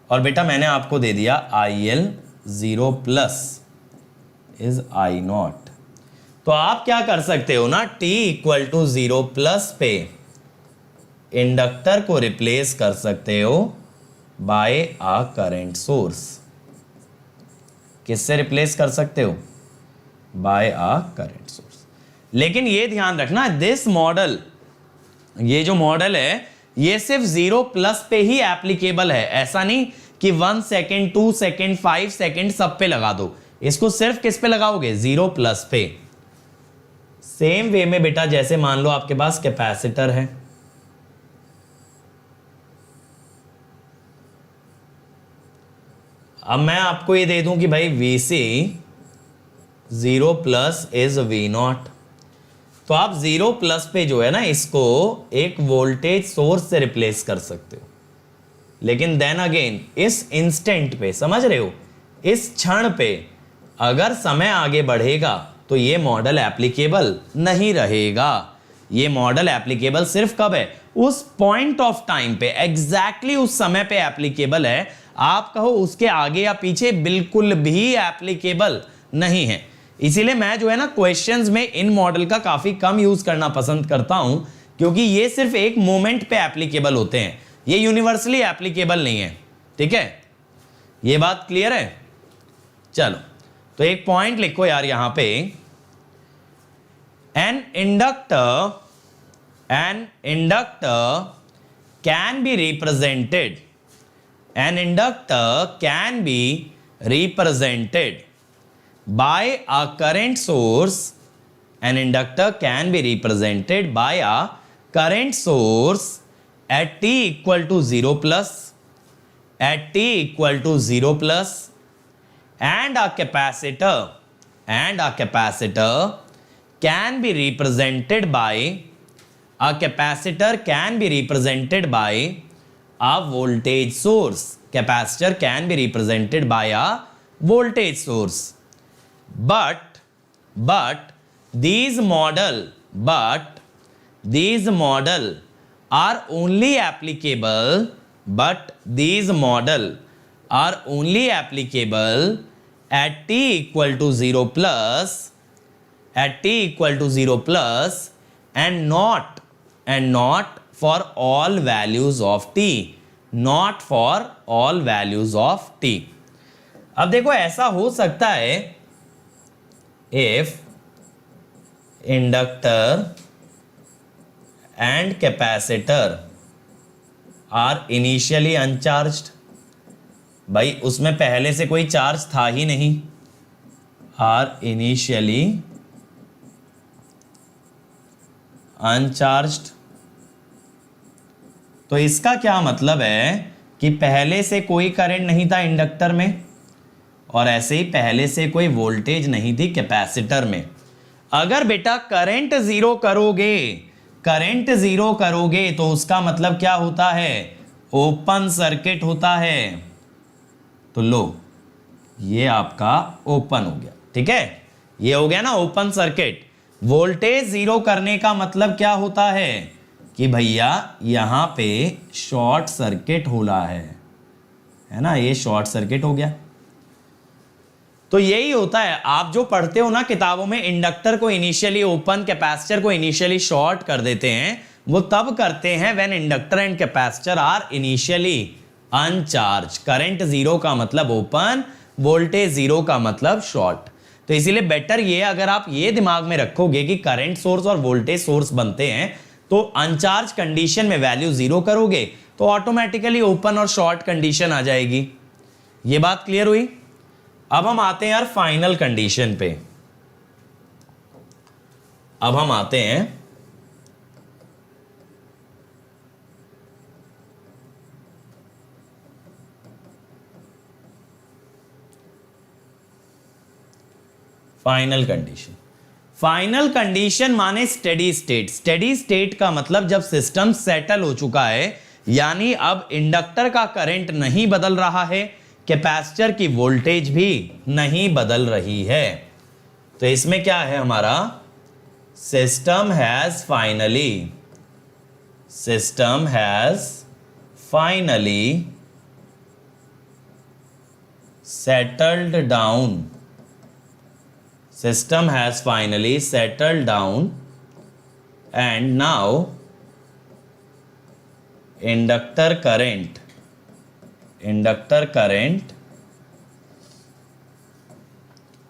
और बेटा मैंने आपको दे दिया IL 0 प्लस इज I0। तो आप क्या कर सकते हो ना, t इक्वल टू 0 प्लस पे इंडक्टर को रिप्लेस कर सकते हो बाय अ करंट सोर्स। किससे रिप्लेस कर सकते हो? By a current source. लेकिन ये ध्यान रखना, दिस मॉडल, ये जो मॉडल है ये सिर्फ 0 प्लस पे ही एप्लीकेबल है। ऐसा नहीं कि 1 सेकेंड 2 सेकेंड 5 सेकेंड सब पे लगा दो, इसको सिर्फ किस पे लगाओगे? 0 प्लस पे। सेम वे में बेटा जैसे मान लो आपके पास कैपेसिटर है, अब मैं आपको ये दे दूं कि भाई VC 0 प्लस इज V0, तो आप 0 प्लस पे जो है ना इसको एक वोल्टेज सोर्स से रिप्लेस कर सकते हो। लेकिन देन अगेन इस इंस्टेंट पे, समझ रहे हो, इस क्षण पे अगर समय आगे बढ़ेगा तो ये मॉडल एप्लीकेबल नहीं रहेगा। ये मॉडल एप्लीकेबल सिर्फ कब है? उस पॉइंट ऑफ टाइम पे, एग्जैक्टली उस समय पे एप्लीकेबल है। आप कहो उसके आगे या पीछे बिल्कुल भी एप्लीकेबल नहीं है। इसीलिए मैं जो है ना क्वेश्चंस में इन मॉडल का काफी कम यूज करना पसंद करता हूं, क्योंकि ये सिर्फ एक मोमेंट पे एप्लीकेबल होते हैं, ये यूनिवर्सली एप्लीकेबल नहीं है। ठीक है, ये बात क्लियर है? चलो तो एक पॉइंट लिखो यार यहां पे, an inductor can be represented, an inductor can be represented by a current source. An inductor can be represented by a current source at t equal to 0 plus, at t equal to 0 plus, and a capacitor can be represented by, a capacitor can be represented by a voltage source. Capacitor can be represented by a voltage source. But these model are only applicable, at t equal to 0 plus, and not for all values of t, not for all values of t. अब देखो ऐसा हो सकता है, if inductor and capacitor are initially uncharged, भाई उसमें पहले से कोई चार्ज था ही नहीं, are initially uncharged, तो इसका क्या मतलब है कि पहले से कोई करंट नहीं था इंडक्टर में, और ऐसे ही पहले से कोई वोल्टेज नहीं थी कैपेसिटर में। अगर बेटा करंट जीरो करोगे तो उसका मतलब क्या होता है? ओपन सर्किट होता है। तो लो ये आपका ओपन हो गया, ठीक है, ये हो गया ना ओपन सर्किट। वोल्टेज जीरो करने का मतलब क्या होता है कि भैया यहां पे शॉर्ट सर्किट हो रहा है ना, ये शॉर्ट सर्किट हो गया। तो यही होता है, आप जो पढ़ते हो ना किताबों में, इंडक्टर को इनिशियली ओपन, कैपेसिटर को इनिशियली शॉर्ट कर देते हैं, वो तब करते हैं when inductor and capacitor are initially uncharged. Current zero का मतलब ओपन, वोल्टेज जीरो का मतलब शॉर्ट। तो इसीलिए बेटर ये, अगर आप ये दिमाग में रखोगे कि करंट सोर्स और वोल्टेज सोर्स बनते हैं, तो अनचार्ज कंडीशन में वैल्यू जीरो करोगे तो ऑटोमेटिकली ओपन और शॉर्ट कंडीशन आ जाएगी। ये बात क्लियर हुई। अब हम आते हैं यार फाइनल कंडीशन पे। अब हम आते हैं फाइनल कंडीशन। फाइनल कंडीशन माने स्टेडी स्टेट। स्टेडी स्टेट का मतलब जब सिस्टम सेटल हो चुका है, यानी अब इंडक्टर का करंट नहीं बदल रहा है, कैपेसिटर की वोल्टेज भी नहीं बदल रही है। तो इसमें क्या है हमारा, system has finally settled down. System has finally settled down and now inductor current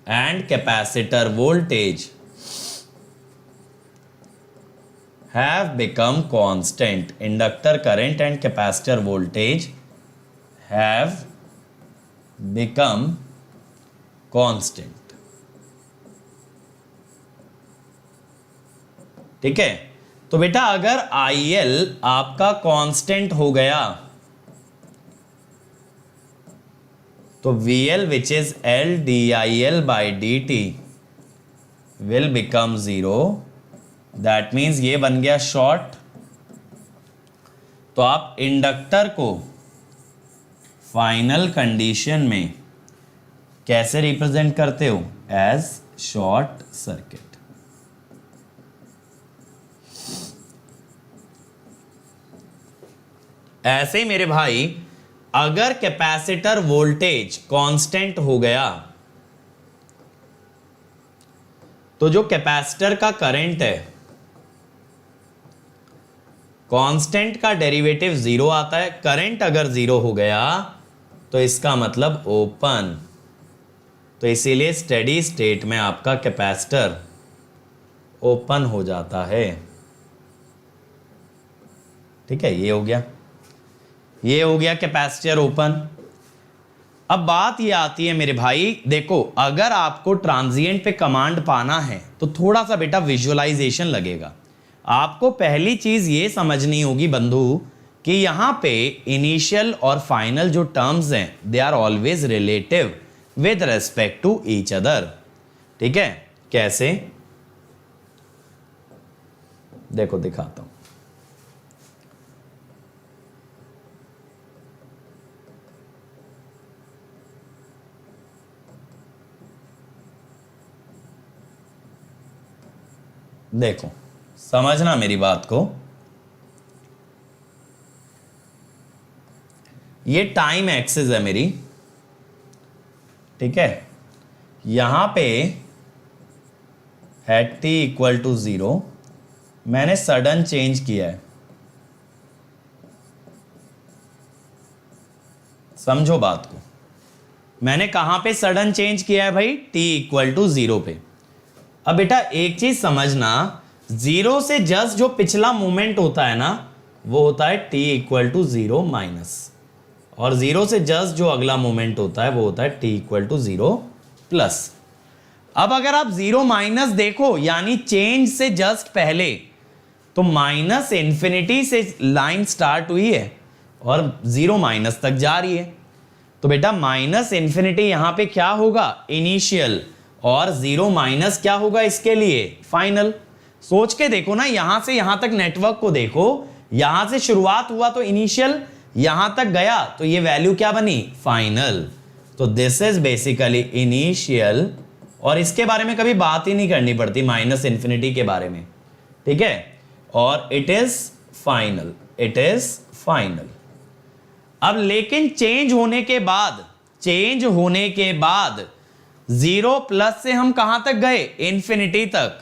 and capacitor voltage have become constant. Inductor current and capacitor voltage have become constant. ठीक है। तो बेटा अगर IL आपका कांस्टेंट हो गया तो VL which is L DIL by dt will become 0। That means ये बन गया शॉर्ट। तो आप इंडक्टर को फाइनल कंडीशन में कैसे रिप्रेजेंट करते हो, एज शॉर्ट सर्किट। ऐसे ही मेरे भाई अगर कैपेसिटर वोल्टेज कांस्टेंट हो गया तो जो कैपेसिटर का करंट है, कांस्टेंट का डेरिवेटिव 0 आता है। करंट अगर 0 हो गया तो इसका मतलब ओपन। तो इसीलिए स्टेडी स्टेट में आपका कैपेसिटर ओपन हो जाता है। ठीक है, ये हो गया कैपेसिटर ओपन। अब बात ये आती है मेरे भाई, देखो अगर आपको ट्रांजिएंट पे कमांड पाना है तो थोड़ा सा बेटा विजुअलाइजेशन लगेगा। आपको पहली चीज ये समझनी होगी बंधु कि यहां पे इनिशियल और फाइनल जो टर्म्स हैं they are always relative with respect to each other. ठीक है, कैसे, देखो दिखाता हूं। देखो समझना मेरी बात को, ये टाइम एक्सिस है मेरी। ठीक है, यहां पे है t इक्वल टू 0, मैंने सडन चेंज किया है। समझो बात को, मैंने कहां पे सडन चेंज किया है भाई, t इक्वल टू 0 पे। अब बेटा एक चीज समझना, 0 से जस्ट जो पिछला मूवमेंट होता है ना वो होता है t इक्वल टू 0 माइनस, और 0 से जस्ट जो अगला मूवमेंट होता है वो होता है t इक्वल टू 0 प्लस। अब अगर आप 0 माइनस देखो यानी चेंज से जस्ट पहले, तो माइनस इंफिनिटी से लाइन स्टार्ट हुई है और 0 माइनस तक जा रही है। तो बेटा माइनस इंफिनिटी यहां पे क्या होगा, इनिशियल, और 0 माइनस क्या होगा इसके लिए, फाइनल। सोच के देखो ना, यहां से यहां तक नेटवर्क को देखो, यहां से शुरुआत हुआ तो इनिशियल, यहां तक गया तो ये वैल्यू क्या बनी, फाइनल। तो दिस इज बेसिकली इनिशियल, और इसके बारे में कभी बात ही नहीं करनी पड़ती माइनस इंफिनिटी के बारे में। ठीक है, और इट इज फाइनल। अब लेकिन चेंज होने के बाद 0 प्लस से हम कहां तक गए, इंफिनिटी तक।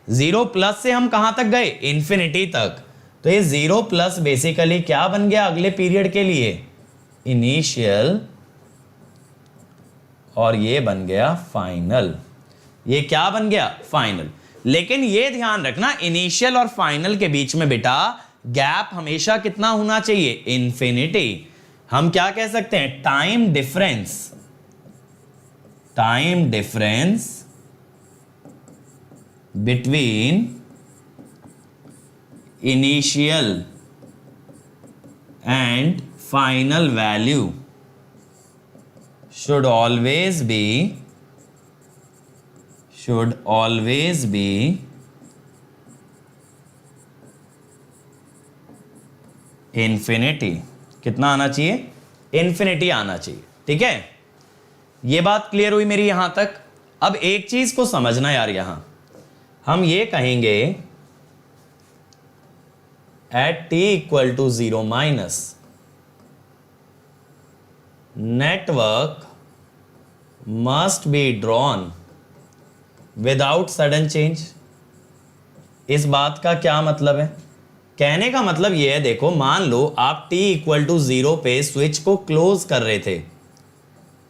0 प्लस से हम कहां तक गए, इंफिनिटी तक। तो ये 0 प्लस बेसिकली क्या बन गया अगले पीरियड के लिए, इनिशियल, और ये बन गया फाइनल। ये क्या बन गया, फाइनल। लेकिन ये ध्यान रखना, इनिशियल और फाइनल के बीच में बेटा गैप हमेशा कितना होना चाहिए, इन्फिनिटी। हम क्या कह सकते हैं, time difference between initial and final value should always be infinity। कितना आना चाहिए, इन्फिनिटी आना चाहिए। ठीक है, ये बात क्लियर हुई मेरी यहां तक। अब एक चीज को समझना यार, यहां हम ये कहेंगे at t equal to 0 minus network must be drawn without sudden change। इस बात का क्या मतलब है, कहने का मतलब यह है, देखो मान लो आप t इक्वल टू 0 पे स्विच को क्लोज कर रहे थे।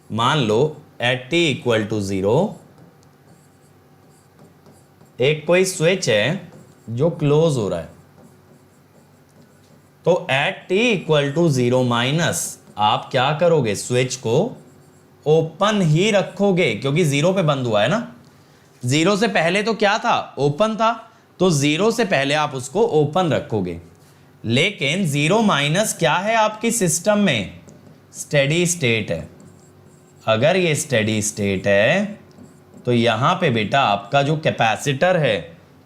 मान लो एट t इक्वल टू 0 एक कोई स्विच है जो क्लोज हो रहा है, तो at t equal to 0 minus आप क्या करोगे, स्विच को ओपन ही रखोगे, क्योंकि 0 पे बंद हुआ है ना। 0 से पहले तो क्या था, ओपन था, तो 0 से पहले आप उसको ओपन रखोगे। लेकिन 0 माइनस क्या है आपकी सिस्टम में, स्टेडी स्टेट है। अगर ये स्टेडी स्टेट है तो यहां पे बेटा आपका जो कैपेसिटर है,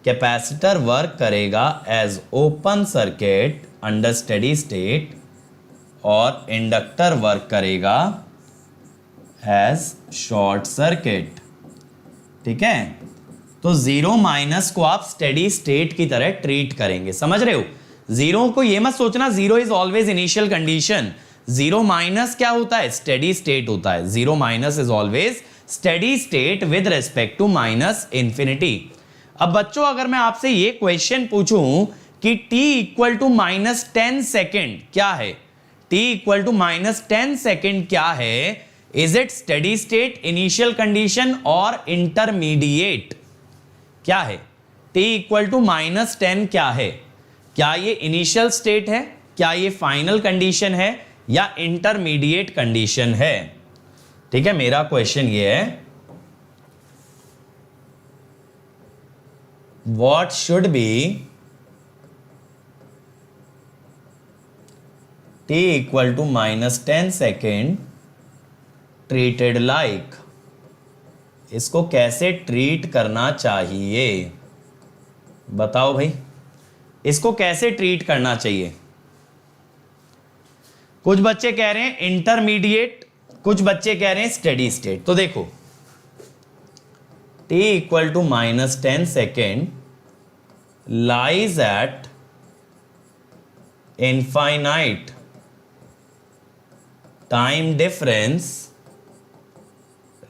कैपेसिटर वर्क करेगा as open circuit under steady state, और इंडक्टर वर्क करेगा एज शॉर्ट सर्किट। ठीक है, तो 0 माइनस को आप स्टेडी स्टेट की तरह ट्रीट करेंगे, समझ रहे हो। 0 को ये मत सोचना 0 is always initial condition. 0 minus क्या होता है, स्टेडी स्टेट होता है। 0 minus is always steady state with respect to minus infinity. अब बच्चों अगर मैं आपसे ये क्वेश्चन पूछूं कि t equal to minus 10 second क्या है, t equal to minus 10 second क्या है, is it steady state, initial condition और इंटरमीडिएट, क्या है। t इक्वल टू माइनस 10 क्या है, क्या ये इनिशियल स्टेट है, क्या ये फाइनल कंडीशन है, या इंटरमीडिएट कंडीशन है। ठीक है, मेरा क्वेश्चन ये है, what should be t equal to minus 10 second treated like, इसको कैसे ट्रीट करना चाहिए, बताओ भाई, इसको कैसे ट्रीट करना चाहिए। कुछ बच्चे कह रहे हैं इंटरमीडिएट, कुछ बच्चे कह रहे हैं स्टेडी स्टेट। तो देखो t equal to minus 10 second lies at infinite time difference,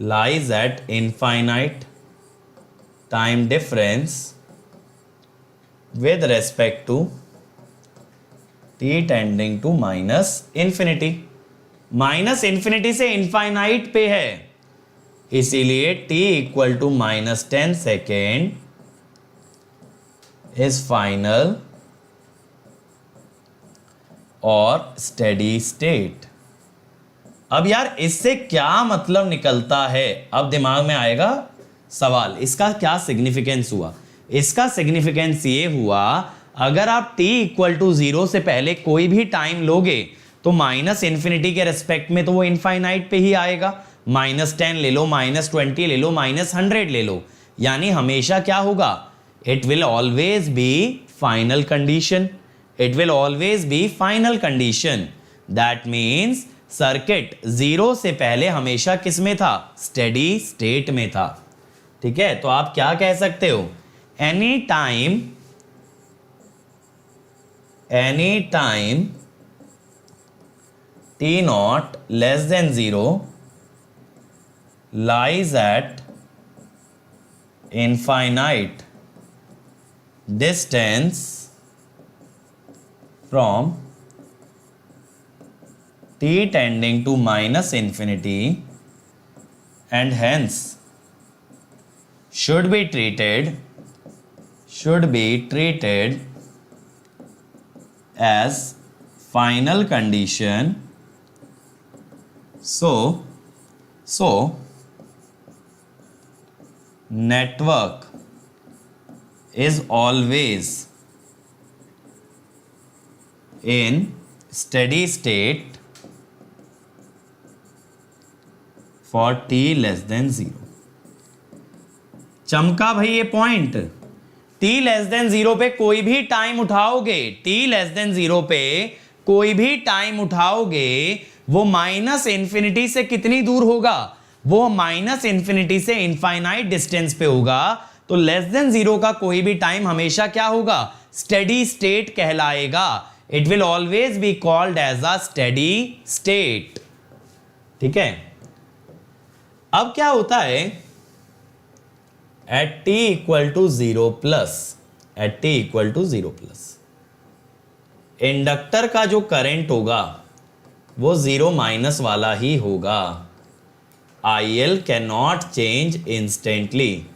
lies at infinite time difference with respect to t tending to minus infinity। Minus infinity से इनफाइनाइट पे है, इसीलिए t equal to minus 10 second is final और steady state. अब यार इससे क्या मतलब निकलता है, अब दिमाग में आएगा सवाल, इसका क्या सिग्निफिकेंस हुआ। इसका सिग्निफिकेंस ये हुआ, अगर आप t इक्वल टू 0 से पहले कोई भी टाइम लोगे तो माइनस इंफिनिटी के रेस्पेक्ट में तो वो इनफाइनाइट पे ही आएगा। माइनस 10 ले लो, माइनस 20 ले लो, माइनस 100 ले लो, यानी हमेशा क्या होगा, it will always B final condition, it will always B final condition. That means circuit 0 से पहले हमेशा किस में था, स्टेडी स्टेट में था। ठीक है, तो आप क्या कह सकते हो, any time t not less than 0 lies at infinite distance from t tending to minus infinity and hence should be treated as final condition, so network is always in steady state for t less than 0। चमका भाई ये point. t less than 0 पे कोई भी time उठाओगे, t less than 0 पे कोई भी time उठाओगे, वो माइनस इंफिनिटी से कितनी दूर होगा? वो माइनस इंफिनिटी से इनफाइनाइट डिस्टेंस पे होगा। तो लेस देन 0 का कोई भी टाइम हमेशा क्या होगा? स्टेडी स्टेट कहलाएगा। It will always be called as a steady state. ठीक है, अब क्या होता है at t equal to 0 plus, at t equal to 0 plus inductor का जो करंट होगा वो 0 माइनस वाला ही होगा। IL can not change instantly.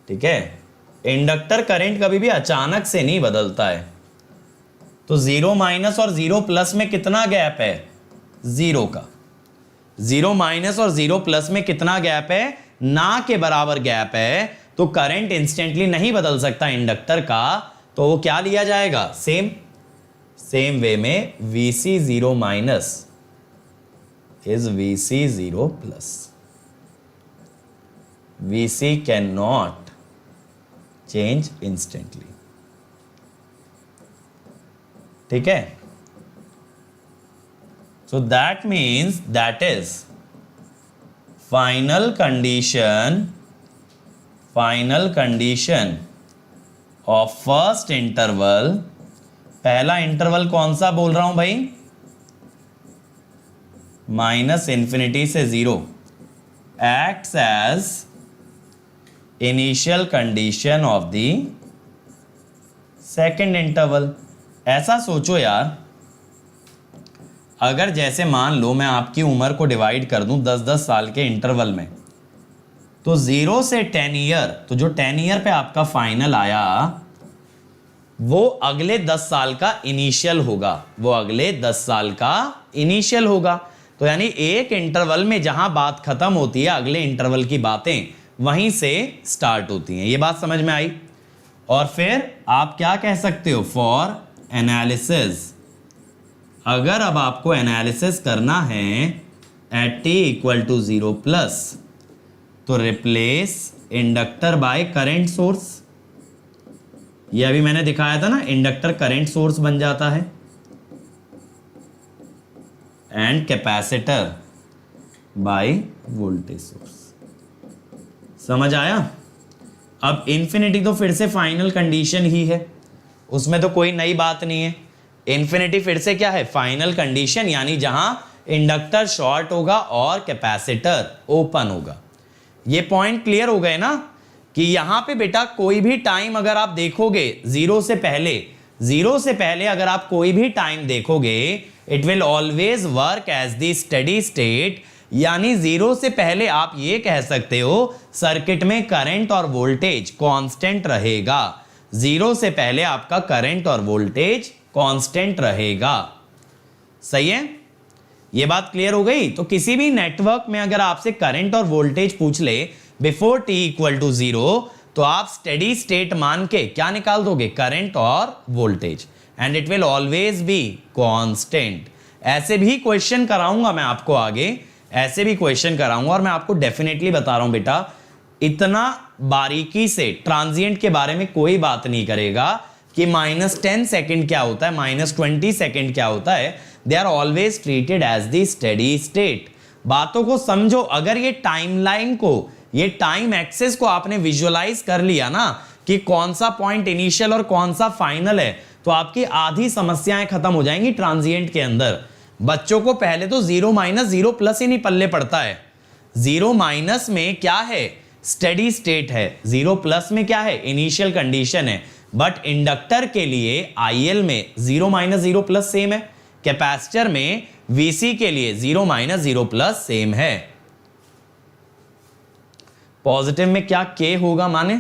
ठीक है, इंडक्टर करंट कभी भी अचानक से नहीं बदलता है। तो 0 माइनस और 0 प्लस में कितना गैप है? 0 का। 0 माइनस और 0 प्लस में कितना गैप है? ना के बराबर गैप है। तो करंट इंस्टेंटली नहीं बदल सकता इंडक्टर का, तो वो क्या लिया जाएगा? सेम वे में VC 0 minus is VC 0 plus. VC can not change instantly. ठीक है, so that means that is final condition of first interval। पहला इंटरवल कौन सा बोल रहा हूं भाई? माइनस इंफिनिटी से 0 acts as initial condition of the second interval। ऐसा सोचो यार, अगर जैसे मान लो मैं आपकी उम्र को डिवाइड कर दूं 10-10 साल के इंटरवल में, तो 0 से 10 ईयर, तो जो 10 ईयर पे आपका फाइनल आया वो अगले 10 साल का इनिशियल होगा, वो अगले 10 साल का इनिशियल होगा। तो यानी एक इंटरवल में जहां बात खत्म होती है, अगले इंटरवल की बातें वहीं से स्टार्ट होती हैं। ये बात समझ में आई? और फिर आप क्या कह सकते हो? फॉर एनालिसिस, अगर अब आपको एनालिसिस करना है at t equal to 0 plus, तो replace inductor by current source. ये अभी मैंने दिखाया था ना, इंडक्टर करंट सोर्स बन जाता है and capacitor by voltage source. समझ आया? अब इंफिनिटी तो फिर से फाइनल कंडीशन ही है, उसमें तो कोई नई बात नहीं है। इंफिनिटी फिर से क्या है? फाइनल कंडीशन, यानी जहां इंडक्टर शॉर्ट होगा और कैपेसिटर ओपन होगा। ये पॉइंट क्लियर हो गए ना कि यहां पे बेटा कोई भी टाइम अगर आप देखोगे 0 से पहले अगर आप कोई भी टाइम देखोगे, it will always work as the steady state. यानी 0 से पहले आप ये कह सकते हो सर्किट में करंट और वोल्टेज कांस्टेंट रहेगा। 0 से पहले आपका करंट और वोल्टेज कांस्टेंट रहेगा। सही है? ये बात क्लियर हो गई? तो किसी भी नेटवर्क में अगर आपसे करंट और वोल्टेज पूछ ले बिफोर t इक्वल टू 0, तो आप स्टेडी स्टेट मान के क्या निकाल दोगे? करंट और voltage, and it will always be constant. ऐसे भी क्वेश्चन कराऊंगा मैं आपको आगे, ऐसे भी क्वेश्चन कराऊंगा, और मैं आपको डेफिनेटली बता रहा हूं बेटा, इतना बारीकी से ट्रांजिएंट के बारे में कोई बात नहीं करेगा कि -10 सेकेंड क्या होता है, -20 सेकेंड क्या होता है। They are always treated as the steady state. बातों को समझो। अगर ये टाइमलाइन को, ये टाइम एक्सेस को आपने विजुअलाइज कर लिया ना कि कौन सा पॉइंट इनिशियल और कौन सा फाइनल है, तो आपकी आधी समस्याएं खत्म हो जाएंगी ट्रांजिएंट के अंदर। बच्चों को पहले तो 0 माइनस 0 प्लस ही नहीं पल्ले पड़ता है। 0 माइनस में क्या है? स्टेडी स्टेट है। 0 प्लस में क्या है? इनिशियल कंडीशन है। बट इंडक्टर के लिए IL में 0 माइनस 0 प्लस सेम है, कैपेसिटर में VC के लिए 0 माइनस 0 प्लस सेम है। पॉजिटिव में क्या K होगा माने?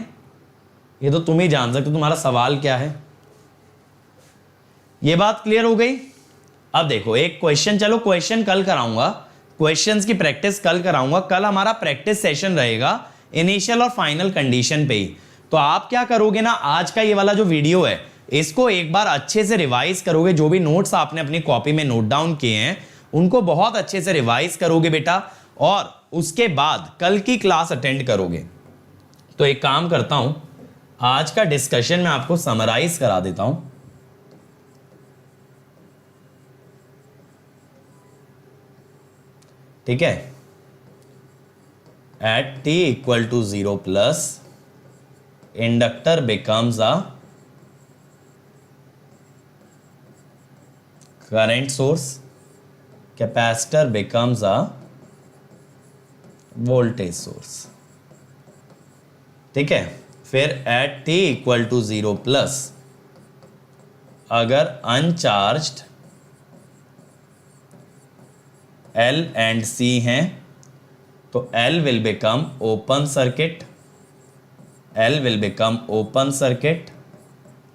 ये तो तुम ही जान सकते हो, तुम्हारा सवाल क्या है। ये बात क्लियर हो गई। अब देखो एक क्वेश्चन, चलो क्वेश्चन कल कराऊंगा, क्वेश्चंस की प्रैक्टिस कल कराऊंगा। कल हमारा प्रैक्टिस सेशन रहेगा इनिशियल और फाइनल कंडीशन पे ही। तो आप क्या करोगे ना, आज का ये वाला जो वीडियो है इसको एक बार अच्छे से रिवाइज करोगे। जो भी नोट्स आपने अपनी कॉपी में नोट डाउन किए हैं उनको बहुत अच्छे से रिवाइज करोगे बेटा, और उसके बाद कल की क्लास अटेंड करोगे। तो एक काम करता हूं, आज का डिस्कशन मैं आपको समराइज करा देता हूं। ठीक है, at t equal to 0 plus inductor becomes a current source, capacitor becomes a voltage source. ठीक है, फिर at t equal to 0 plus अगर अनचार्ज्ड L एंड C हैं तो L will become open circuit, L will become open circuit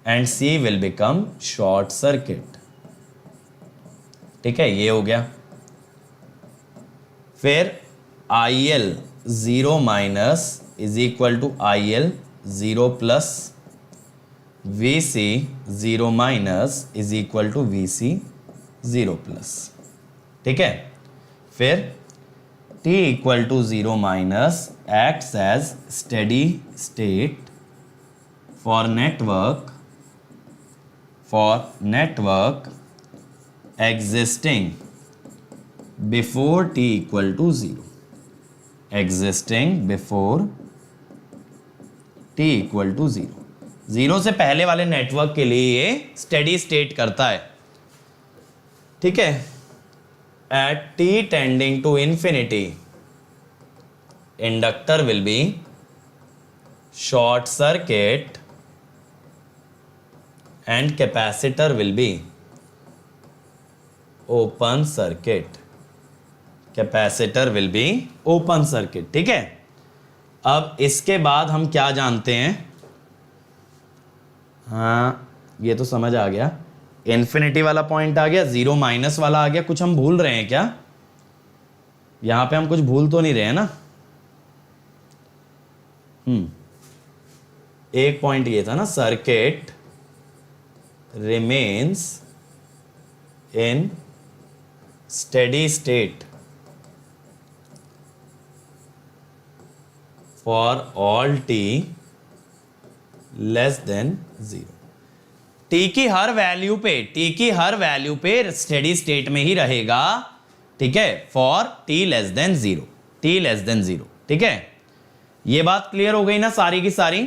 and C will become short circuit. ठीक है, ये हो गया। फिर IL 0 minus is equal to IL 0 plus, VC 0 minus is equal to VC 0 plus. ठीक है, फिर t equal to 0 minus acts as steady state for network existing before t equal to 0, existing before t equal to 0। 0 से पहले वाले network के लिए ये steady state करता है। ठीक है, at t tending to infinity inductor will be short circuit and capacitor will be open circuit, capacitor will be open circuit। ठीक है, अब इसके बाद हम क्या जानते हैं, हाँ ये तो समझ आ गया, इन्फिनिटी वाला पॉइंट आ गया, 0 माइनस वाला आ गया। कुछ हम भूल रहे हैं क्या? यहां पे हम कुछ भूल तो नहीं रहे हैं ना? एक पॉइंट ये था ना, circuit remains in steady state for all t less than 0। t की हर वैल्यू पे स्टेडी स्टेट में ही रहेगा। ठीक है, फॉर t लेस देन 0, ठीक है, ये बात क्लियर हो गई ना सारी की सारी।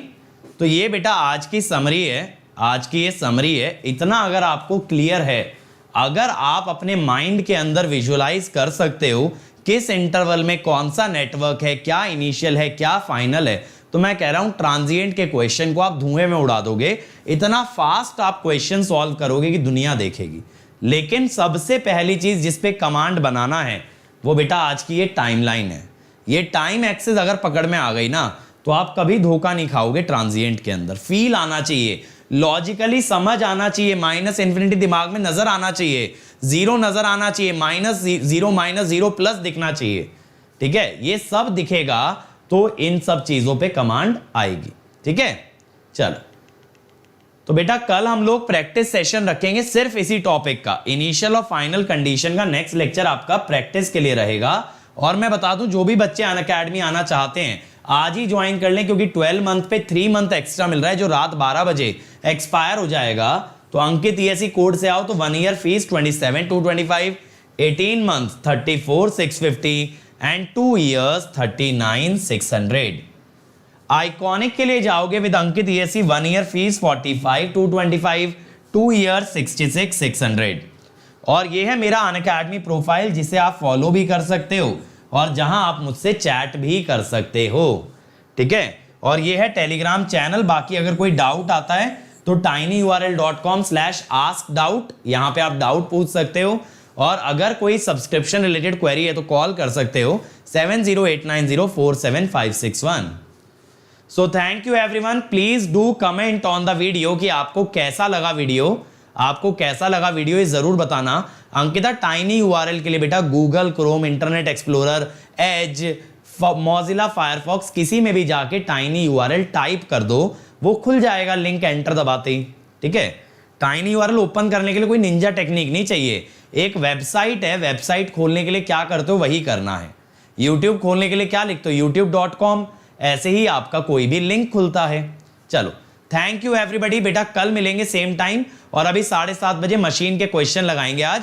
तो ये बेटा आज की समरी है, आज की ये समरी है। इतना अगर आपको क्लियर है, अगर आप अपने माइंड के अंदर विजुअलाइज कर सकते हो किस इंटरवल में कौन सा नेटवर्क है, क्या इनिशियल है क्या फाइनल है, तो मैं कह रहा हूं ट्रांजिएंट के क्वेश्चन को आप धुएं में उड़ा दोगे। इतना फास्ट आप क्वेश्चन सॉल्व करोगे कि दुनिया देखेगी। लेकिन सबसे पहली चीज जिस पे कमांड बनाना है वो बेटा आज की ये टाइमलाइन है। ये टाइम एक्सिस अगर पकड़ में आ गई ना तो आप कभी धोखा नहीं खाओगे। ट्रांजिएंट के अंदर फील आना चाहिए, लॉजिकली समझ आना चाहिए, माइनस इन्फिनिटी दिमाग में नजर आना चाहिए, 0 नजर आना चाहिए, -0 प्लस दिखना चाहिए। ठीक है, ये सब दिखेगा तो इन सब चीजों पे कमांड आएगी। ठीक है, चलो तो बेटा कल हम लोग प्रैक्टिस सेशन रखेंगे सिर्फ इसी टॉपिक का, इनिशियल और फाइनल कंडीशन का। नेक्स्ट लेक्चर आपका प्रैक्टिस के लिए रहेगा। और मैं बता दूं जो भी बच्चे अनअकैडमी आना चाहते हैं आज ही ज्वाइन कर लें, क्योंकि 12 मंथ पे 3 मंथ एक्स्ट्रा मिल रहा है जो रात 12 बजे एक्सपायर हो जाएगा। तो अंकित ESE कोड से आओ तो 1 year fees 27,225, 18 month 34,650 and 2 years 39,600। Iconic के लिए जाओगे with Ankit ESE 1 year fees 45,225, 2 year 66,600। और ये है मेरा अनअकैडमी प्रोफाइल जिसे आप फॉलो भी कर सकते हो और जहां आप मुझसे चैट भी कर सकते हो। ठीक है, और ये है टेलीग्राम चैनल। बाकी अगर कोई डाउट आता है तो tinyurl.com/askdoubt, यहां पे आप डाउट पूछ सकते हो। और अगर कोई सब्सक्रिप्शन रिलेटेड क्वेरी है तो कॉल कर सकते हो 7089047561। So thank you everyone, please do comment on the video कि आपको कैसा लगा वीडियो। आपको कैसा लगा वीडियो ये जरूर बताना। अंकिता टाइनी यूआरएल के लिए बेटा Google Chrome, internet explorer, Edge, Mozilla Firefox किसी में भी जाके टाइनी यूआरएल टाइप कर दो, वो खुल जाएगा लिंक एंटर दबाते ही। ठीक है, टाइनी यूआरएल ओपन करने के लिए कोई निंजा टेक्निक नहीं चाहिए। एक वेबसाइट है, वेबसाइट खोलने के लिए क्या करते हो वही करना है। यूट्यूब खोलने के लिए क्या लिखते हो, youtube.com, ऐसे ही आपका कोई भी लिंक खुलता है। चलो थैंक यू एवरीबॉडी बेटा, कल मिलेंगे सेम टाइम, और अभी 7:30 बजे मशीन के क्वेश्चन लगाएंगे आज।